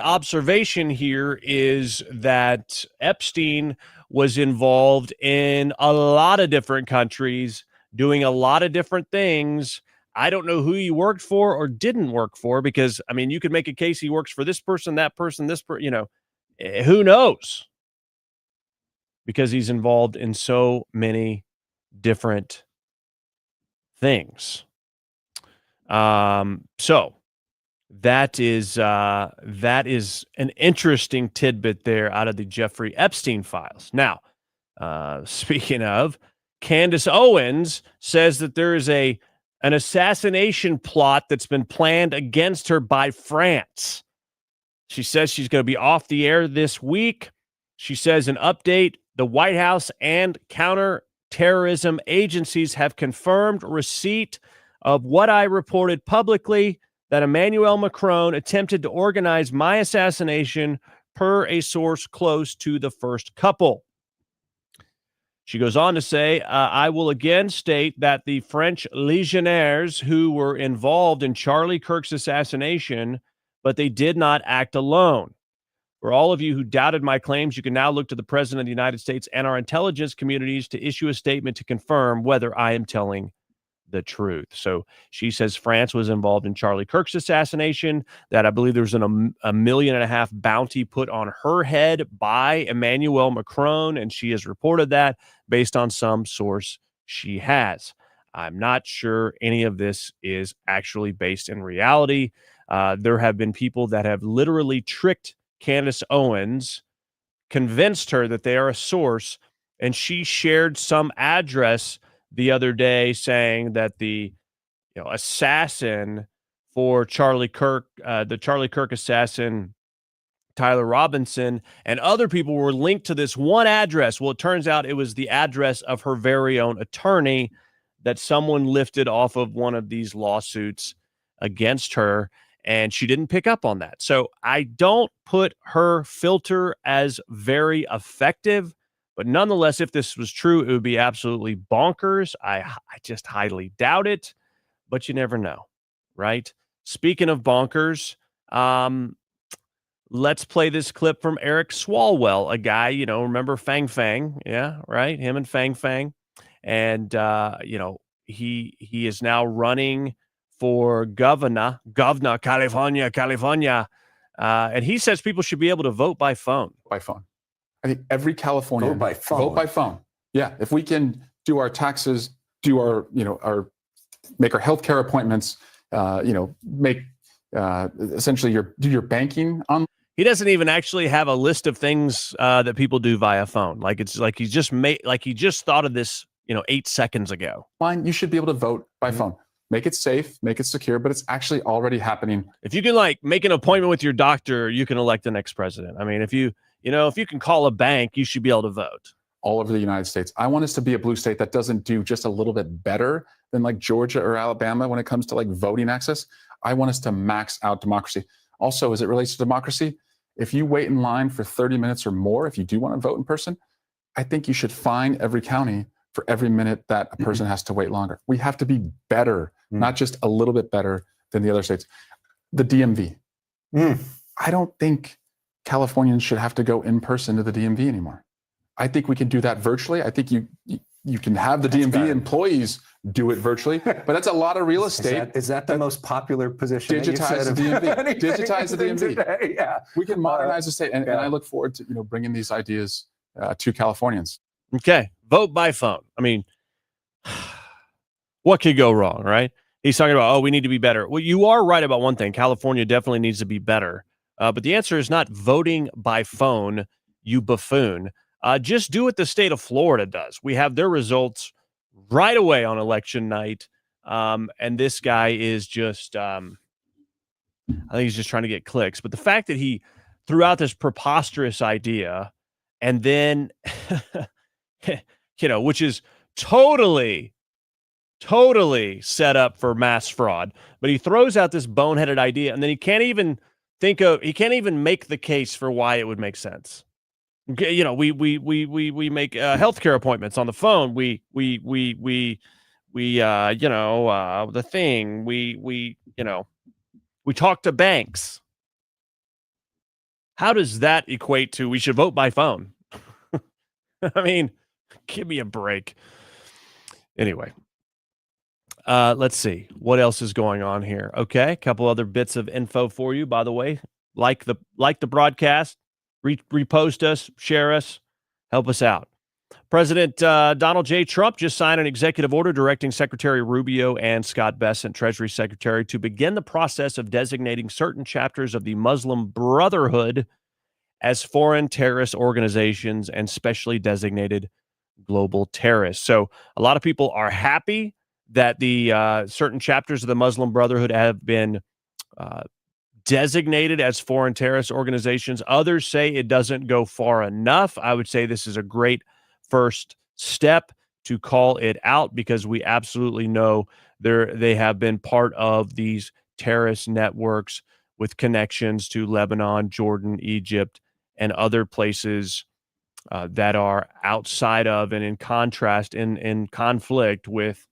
observation here is that Epstein was involved in a lot of different countries, doing a lot of different things. I don't know who he worked for or didn't work for, because, I mean, you could make a case he works for this person, that person, this person, who knows? Because he's involved in so many different things. So that is an interesting tidbit there out of the Jeffrey Epstein files. Now, speaking of, Candace Owens says that there is an assassination plot that's been planned against her by France. She says she's going to be off the air this week. She says an update, the White House and counterterrorism agencies have confirmed receipt of what I reported publicly, that Emmanuel Macron attempted to organize my assassination, per a source close to the first couple. She goes on to say, I will again state that the French legionnaires who were involved in Charlie Kirk's assassination, but they did not act alone. For all of you who doubted my claims, you can now look to the President of the United States and our intelligence communities to issue a statement to confirm whether I am telling the truth. So she says France was involved in Charlie Kirk's assassination, that I believe there was $1.5 million bounty put on her head by Emmanuel Macron, and she has reported that based on some source she has. I'm not sure any of this is actually based in reality. There have been people that have literally tricked Candace Owens, convinced her that they are a source, and she shared some address the other day saying that the assassin for Charlie Kirk, the Charlie Kirk assassin, Tyler Robinson, and other people were linked to this one address. Well, it turns out it was the address of her very own attorney that someone lifted off of one of these lawsuits against her, and she didn't pick up on that. So I don't put her filter as very effective, But nonetheless, if this was true, it would be absolutely bonkers. I just highly doubt it, but you never know, right? Speaking of bonkers, let's play this clip from Eric Swalwell, a guy, remember Fang Fang? Yeah, right? Him and Fang Fang. And, he is now running for governor, California. And he says people should be able to vote by phone. By phone. I think every Californian Vote by phone. Vote by phone. Yeah, if we can do our taxes, do our make our healthcare appointments, make essentially do your banking on. He doesn't even actually have a list of things that people do via phone. Like it's like he just thought of this, 8 seconds ago. Fine, you should be able to vote by phone. Make it safe, make it secure, but it's actually already happening. If you can make an appointment with your doctor, you can elect the next president. I mean, if you can call a bank, you should be able to vote. All over the United States. I want us to be a blue state that doesn't do just a little bit better than like Georgia or Alabama when it comes to like voting access. I want us to max out democracy. Also, as it relates to democracy, if you wait in line for 30 minutes or more, if you do want to vote in person, I think you should fine every county for every minute that a person has to wait longer. We have to be better, not just a little bit better than the other states. The DMV. I don't think Californians should have to go in person to the DMV anymore. I think we can do that virtually. I think you can have the DMV employees do it virtually, but that's a lot of real estate. Is that the most popular position? Digitize the DMV. Digitize the DMV. Today? Yeah. We can modernize the state, and I look forward to bringing these ideas to Californians. Okay, vote by phone. I mean, what could go wrong, right? He's talking about, we need to be better. Well, you are right about one thing. California definitely needs to be better. But the answer is not voting by phone, you buffoon. Just do what the state of Florida does. We have their results right away on election night. And this guy is just, I think he's just trying to get clicks. But the fact that he threw out this preposterous idea and then, which is totally set up for mass fraud, but he throws out this boneheaded idea and then he can't even make the case for why it would make sense. We make healthcare appointments on the phone. We talk to banks. How does that equate to we should vote by phone? I mean, give me a break. Anyway, let's see what else is going on here. Okay, a couple other bits of info for you. By the way, like the broadcast, repost us, share us, help us out. President Donald J. Trump just signed an executive order directing Secretary Rubio and Scott Bessent, Treasury Secretary, to begin the process of designating certain chapters of the Muslim Brotherhood as foreign terrorist organizations and specially designated global terrorists. So a lot of people are happy that the certain chapters of the Muslim Brotherhood have been designated as foreign terrorist organizations. Others say it doesn't go far enough. I would say this is a great first step to call it out because we absolutely know they have been part of these terrorist networks with connections to Lebanon, Jordan, Egypt, and other places that are outside of and in contrast, in conflict with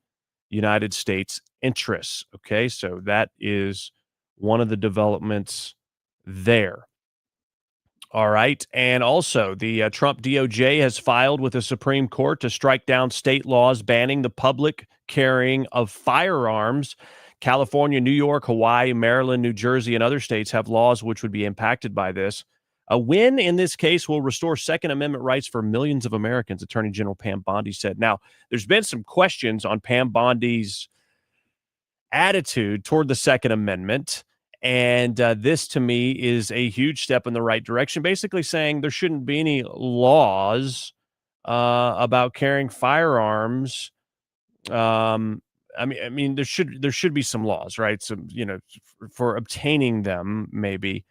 United States interests. Okay, so that is one of the developments there. All right. And also, the Trump DOJ has filed with the Supreme Court to strike down state laws banning the public carrying of firearms. California, New York, Hawaii, Maryland, New Jersey, and other states have laws which would be impacted by this. A win in this case will restore Second Amendment rights for millions of Americans, Attorney General Pam Bondi said. Now, there's been some questions on Pam Bondi's attitude toward the Second Amendment. And this, to me, is a huge step in the right direction, basically saying there shouldn't be any laws about carrying firearms. I mean, there should be some laws, right? So, for obtaining them, maybe.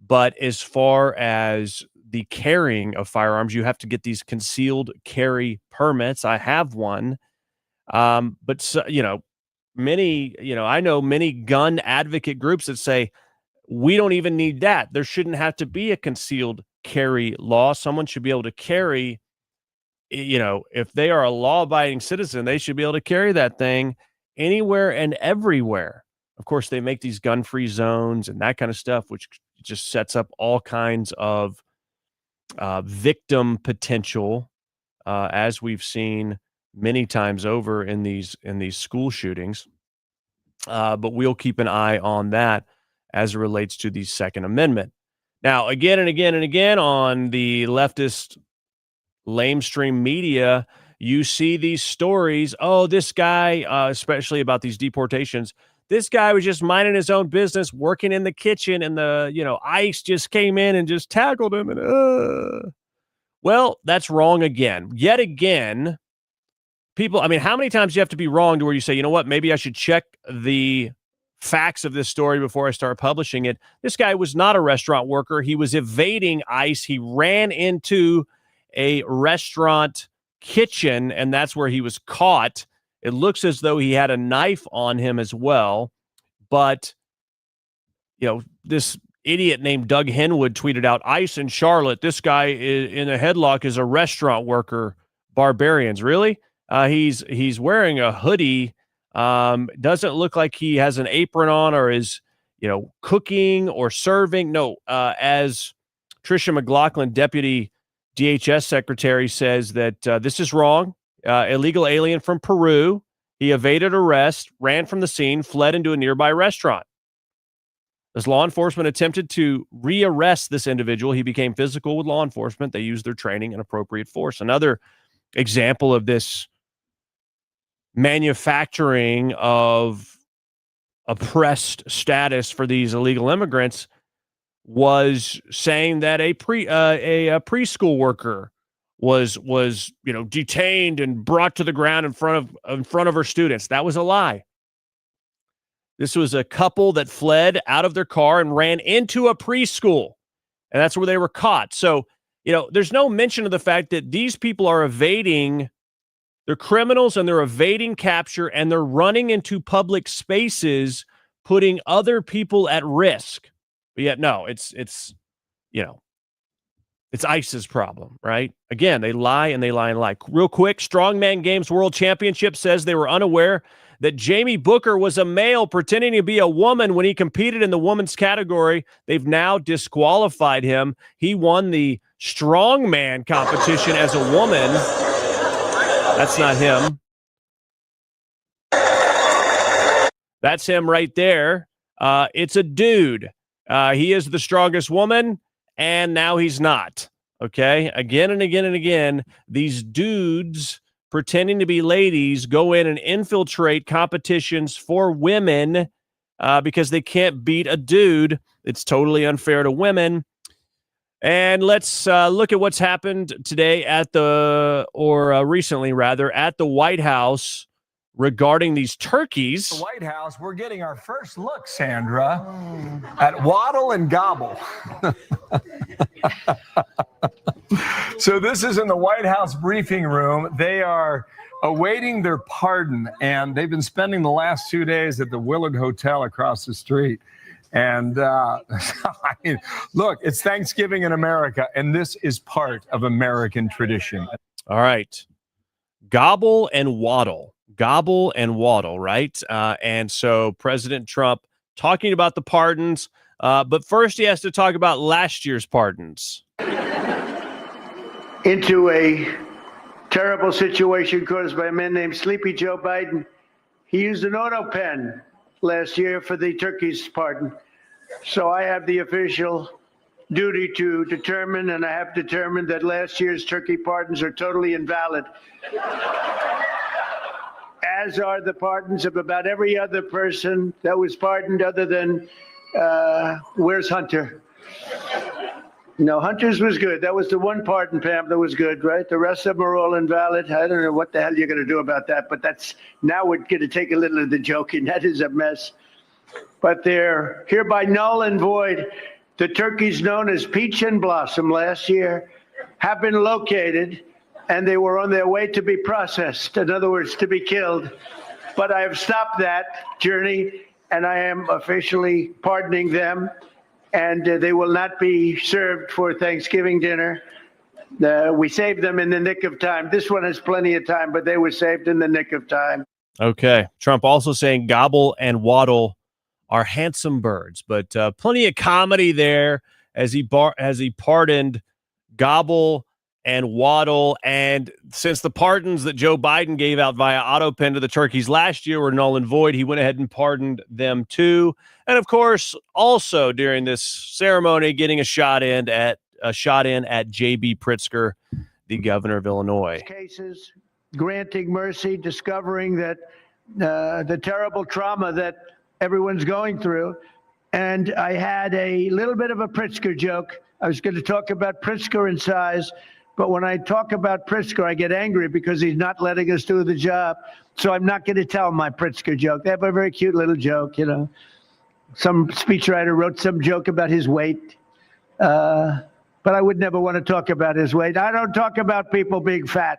But as far as the carrying of firearms, you have to get these concealed carry permits. I have one. But, so, I know many gun advocate groups that say we don't even need that. There shouldn't have to be a concealed carry law. Someone should be able to carry if they are a law-abiding citizen, they should be able to carry that thing anywhere and everywhere. Of course, they make these gun-free zones and that kind of stuff, which just sets up all kinds of victim potential, as we've seen many times over in these school shootings. But we'll keep an eye on that as it relates to the Second Amendment. Now, again and again and again on the leftist lamestream media, you see these stories. Oh, this guy, especially about these deportations, this guy was just minding his own business, working in the kitchen, and the ICE just came in and just tackled him. And well, that's wrong again. Yet again, people. I mean, how many times do you have to be wrong to where you say, you know what, maybe I should check the facts of this story before I start publishing it? This guy was not a restaurant worker. He was evading ICE. He ran into a restaurant kitchen, and that's where he was caught. It looks as though he had a knife on him as well. But, this idiot named Doug Henwood tweeted out, ICE in Charlotte, this guy in a headlock is a restaurant worker. Barbarians. Really? He's wearing a hoodie. Doesn't look like he has an apron on or is, cooking or serving. No, as Tricia McLaughlin, deputy DHS secretary, says that this is wrong. Illegal alien from Peru. He evaded arrest, ran from the scene, fled into a nearby restaurant. As law enforcement attempted to rearrest this individual, he became physical with law enforcement. They used their training and appropriate force. Another example of this manufacturing of oppressed status for these illegal immigrants was saying that a preschool worker was detained and brought to the ground in front of her students. That was a lie. This was a couple that fled out of their car and ran into a preschool, and that's where they were caught. So, there's no mention of the fact that these people are evading. They're criminals and they're evading capture, and they're running into public spaces, putting other people at risk. But yet, no, it's ICE's problem, right? Again, they lie and they lie and lie. Real quick, Strongman Games World Championship says they were unaware that Jamie Booker was a male pretending to be a woman when he competed in the women's category. They've now disqualified him. He won the strongman competition as a woman. That's not him. That's him right there. It's a dude. He is the strongest woman, and now he's not. Okay? Again and again and again, these dudes pretending to be ladies go in and infiltrate competitions for women because they can't beat a dude. It's totally unfair to women. And let's look at what's happened today recently at the White House regarding these turkeys. The White House, we're getting our first look, Sandra, at Waddle and Gobble. So this is in the White House briefing room. They are awaiting their pardon, and they've been spending the last 2 days at the Willard Hotel across the street. And look, it's Thanksgiving in America, and this is part of American tradition. All right. Gobble and waddle, right? And so President Trump talking about the pardons, but first he has to talk about last year's pardons. Into a terrible situation caused by a man named Sleepy Joe Biden. He used an auto pen last year for the turkey's pardon. So I have the official duty to determine, and I have determined that last year's turkey pardons are totally invalid, as are the pardons of about every other person that was pardoned other than, where's Hunter? No, Hunter's was good. That was the one pardon, Pam, that was good, right? The rest of them are all invalid. I don't know what the hell you're going to do about that, but now we're going to take a little of the joking. That is a mess. But they're hereby null and void. The turkeys known as Peach and Blossom last year have been located, and they were on their way to be processed. In other words, to be killed. But I have stopped that journey, and I am officially pardoning them. And they will not be served for Thanksgiving dinner. We saved them in the nick of time. This one has plenty of time, but they were saved in the nick of time. Okay. Trump also saying Gobble and Waddle are handsome birds, but plenty of comedy there as he pardoned Gobble and Waddle. And since the pardons that Joe Biden gave out via auto pen to the turkeys last year were null and void, he went ahead and pardoned them too. And of course, also during this ceremony, getting a shot in at J.B. Pritzker, the governor of Illinois. Cases, granting mercy, discovering that the terrible trauma that everyone's going through. And I had a little bit of a Pritzker joke. I was going to talk about Pritzker in size, but when I talk about Pritzker, I get angry because he's not letting us do the job. So I'm not going to tell my Pritzker joke. They have a very cute little joke, you know. Some speechwriter wrote some joke about his weight. But I would never want to talk about his weight. I don't talk about people being fat.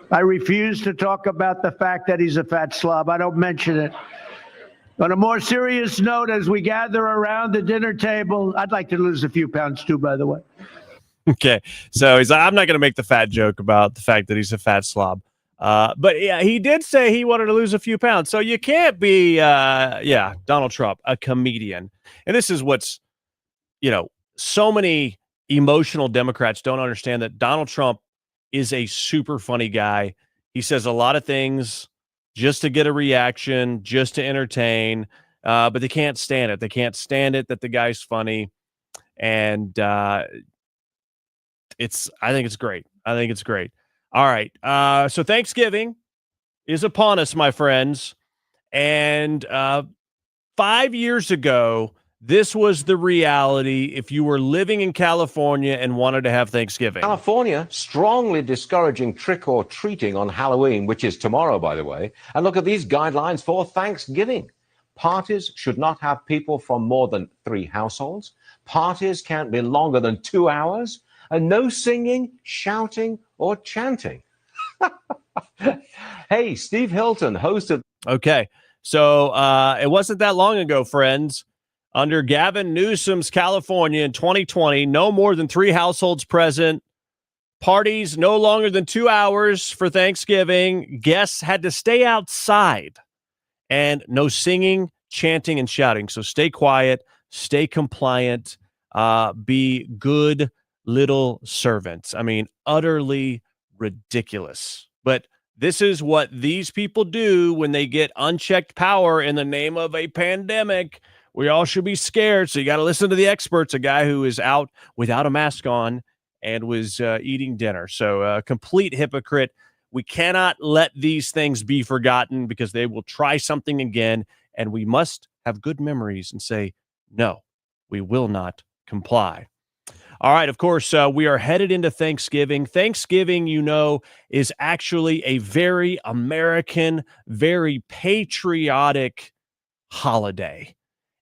I refuse to talk about the fact that he's a fat slob. I don't mention it. On a more serious note, as we gather around the dinner table, I'd like to lose a few pounds too, by the way. Okay. So he's like, I'm not going to make the fat joke about the fact that he's a fat slob. But yeah, he did say he wanted to lose a few pounds. So you can't be, Donald Trump, a comedian. And this is what's, so many emotional Democrats don't understand that Donald Trump is a super funny guy. He says a lot of things just to get a reaction, just to entertain, but they can't stand it. They can't stand it that the guy's funny. And I think it's great. I think it's great. All right. So Thanksgiving is upon us, my friends. And 5 years ago, this was the reality if you were living in California and wanted to have Thanksgiving. California strongly discouraging trick-or-treating on Halloween, which is tomorrow, by the way. And look at these guidelines for Thanksgiving. Parties should not have people from more than 3 households. Parties can't be longer than 2 hours. And no singing, shouting, or chanting. Hey, Steve Hilton hosted. Okay. So it wasn't that long ago, friends. Under Gavin Newsom's California in 2020, no more than 3 households present. Parties no longer than 2 hours for Thanksgiving. Guests had to stay outside. And no singing, chanting, and shouting. So stay quiet, stay compliant, be good little servants. I mean, utterly ridiculous. But this is what these people do when they get unchecked power in the name of a pandemic. We all should be scared. So you got to listen to the experts, a guy who is out without a mask on and was eating dinner. So a complete hypocrite. We cannot let these things be forgotten because they will try something again. And we must have good memories and say, no, we will not comply. All right. Of course, we are headed into Thanksgiving. Thanksgiving, is actually a very American, very patriotic holiday.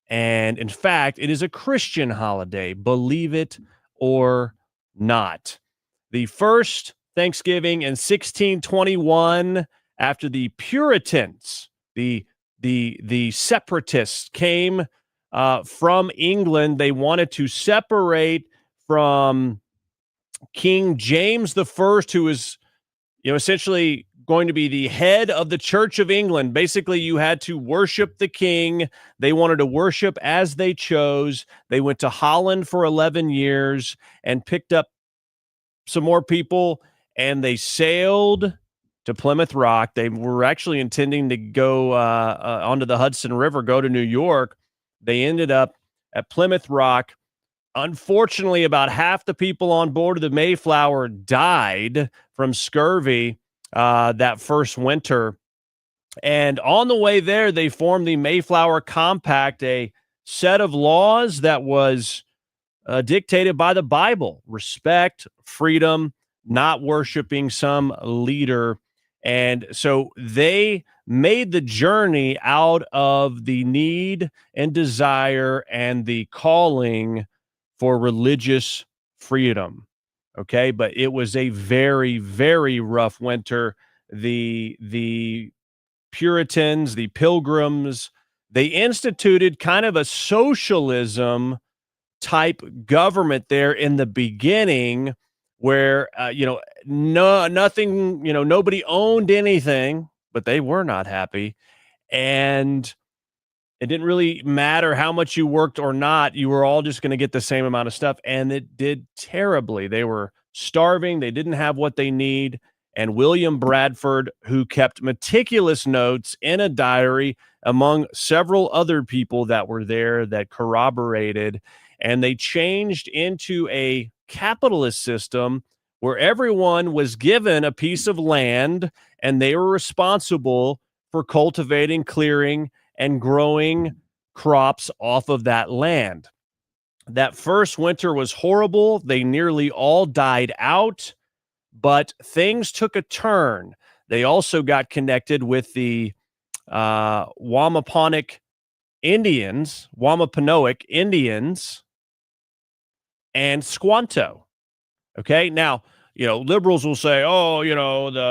And in fact, it is a Christian holiday, believe it or not. The first Thanksgiving in 1621, after the Puritans, the separatists came from England. They wanted to separate from King James I, who is, essentially going to be the head of the Church of England. Basically, you had to worship the king. They wanted to worship as they chose. They went to Holland for 11 years and picked up some more people, and they sailed to Plymouth Rock. They were actually intending to go onto the Hudson River, go to New York. They ended up at Plymouth Rock. Unfortunately, about half the people on board of the Mayflower died from scurvy that first winter. And on the way there, they formed the Mayflower Compact, a set of laws that was dictated by the Bible: respect, freedom, not worshiping some leader. And so they made the journey out of the need and desire and the calling for religious freedom. Okay, but it was a very, very rough winter. The Puritans, the Pilgrims, they instituted kind of a socialism type government there in the beginning, where, nothing, nobody owned anything, but they were not happy. And it didn't really matter how much you worked or not. You were all just going to get the same amount of stuff. And it did terribly. They were starving. They didn't have what they need. And William Bradford, who kept meticulous notes in a diary among several other people that were there that corroborated, and they changed into a capitalist system where everyone was given a piece of land and they were responsible for cultivating, clearing, and growing crops off of that land. That first winter was horrible. They nearly all died out, but things took a turn. They also got connected with the Wampanoag Indians, and Squanto. Okay, now, liberals will say,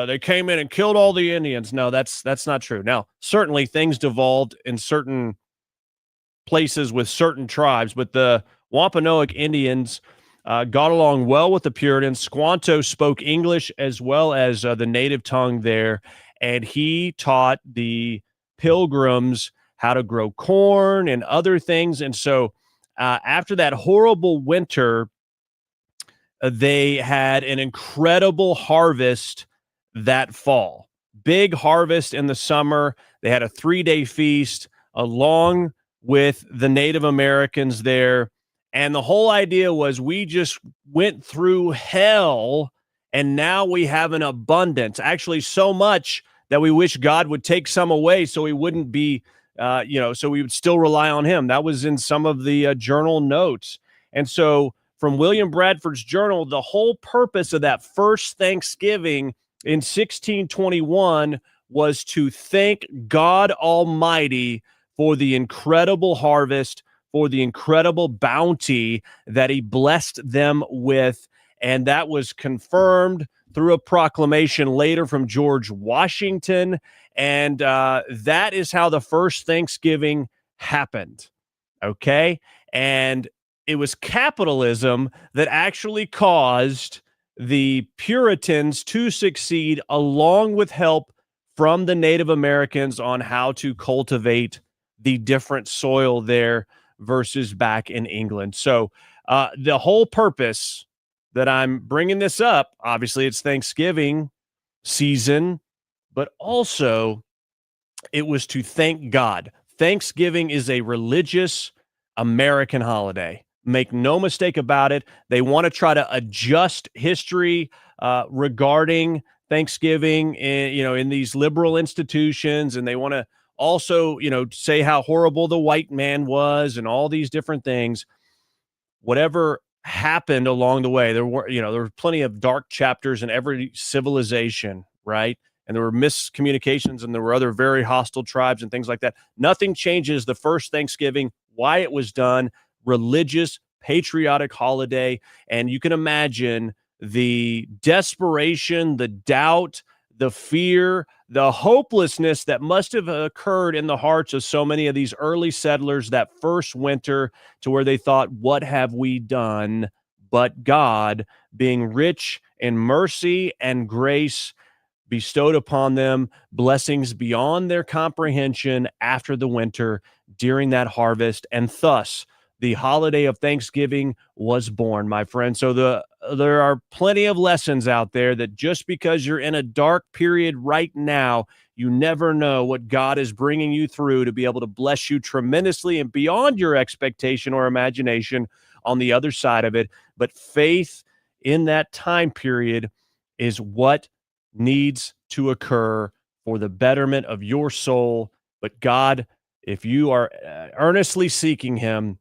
they came in and killed all the Indians. No, that's not true. Now, certainly things devolved in certain places with certain tribes, but the Wampanoag Indians got along well with the Puritans. Squanto spoke English as well as the native tongue there, and he taught the Pilgrims how to grow corn and other things. And so after that horrible winter, they had an incredible harvest that fall. Big harvest in the summer. They had a 3-day feast along with the Native Americans there. And the whole idea was we just went through hell and now we have an abundance. Actually, so much that we wish God would take some away so we wouldn't be, so we would still rely on him. That was in some of the journal notes. And so from William Bradford's journal, the whole purpose of that first Thanksgiving in 1621 was to thank God Almighty for the incredible harvest, for the incredible bounty that he blessed them with. And that was confirmed through a proclamation later from George Washington. And that is how the first Thanksgiving happened. Okay. And it was capitalism that actually caused the Puritans to succeed, along with help from the Native Americans on how to cultivate the different soil there versus back in England. So the whole purpose that I'm bringing this up, obviously it's Thanksgiving season, but also it was to thank God. Thanksgiving is a religious American holiday. Make no mistake about it. They want to try to adjust history regarding Thanksgiving in these liberal institutions, and they want to also, say how horrible the white man was and all these different things. Whatever happened along the way, there were plenty of dark chapters in every civilization, right? And there were miscommunications and there were other very hostile tribes and things like that. Nothing changes the first Thanksgiving, why it was done, religious, patriotic holiday. And you can imagine the desperation, the doubt, the fear, the hopelessness that must have occurred in the hearts of so many of these early settlers that first winter, to where they thought, what have we done? But God, being rich in mercy and grace, bestowed upon them blessings beyond their comprehension after the winter during that harvest. And thus, the holiday of Thanksgiving was born, my friend. So there are plenty of lessons out there that just because you're in a dark period right now, you never know what God is bringing you through to be able to bless you tremendously and beyond your expectation or imagination on the other side of it. But faith in that time period is what needs to occur for the betterment of your soul. But God, if you are earnestly seeking him,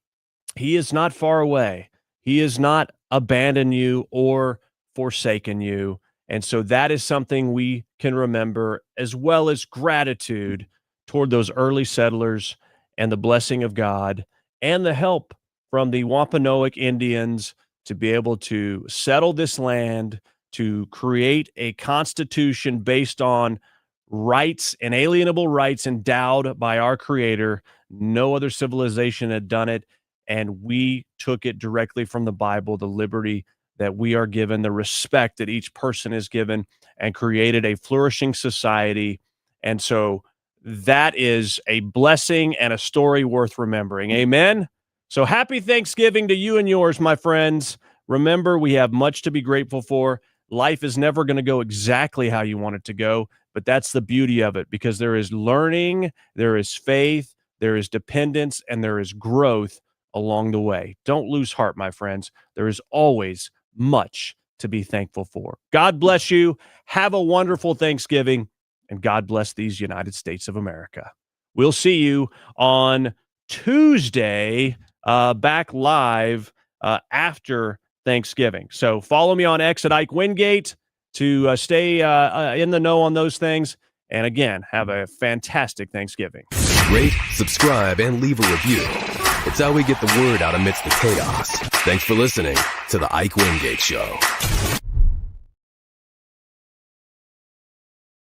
he is not far away. He has not abandoned you or forsaken you. And so that is something we can remember, as well as gratitude toward those early settlers and the blessing of God and the help from the Wampanoag Indians to be able to settle this land, to create a constitution based on rights, inalienable rights endowed by our Creator. No other civilization had done it. And we took it directly from the Bible, the liberty that we are given, the respect that each person is given, and created a flourishing society. And so that is a blessing and a story worth remembering. Amen. So happy Thanksgiving to you and yours, my friends. Remember, we have much to be grateful for. Life is never going to go exactly how you want it to go, but that's the beauty of it, because there is learning, there is faith, there is dependence, and there is growth along the way. Don't lose heart, my friends. There is always much to be thankful for. God bless you. Have a wonderful Thanksgiving, and God bless these United States of America. We'll see you on Tuesday, back live after Thanksgiving. So follow me on X at Ike Wingate to stay in the know on those things. And again, have a fantastic Thanksgiving. Rate, subscribe, and leave a review. It's how we get the word out amidst the chaos. Thanks for listening to The Ike Wingate Show.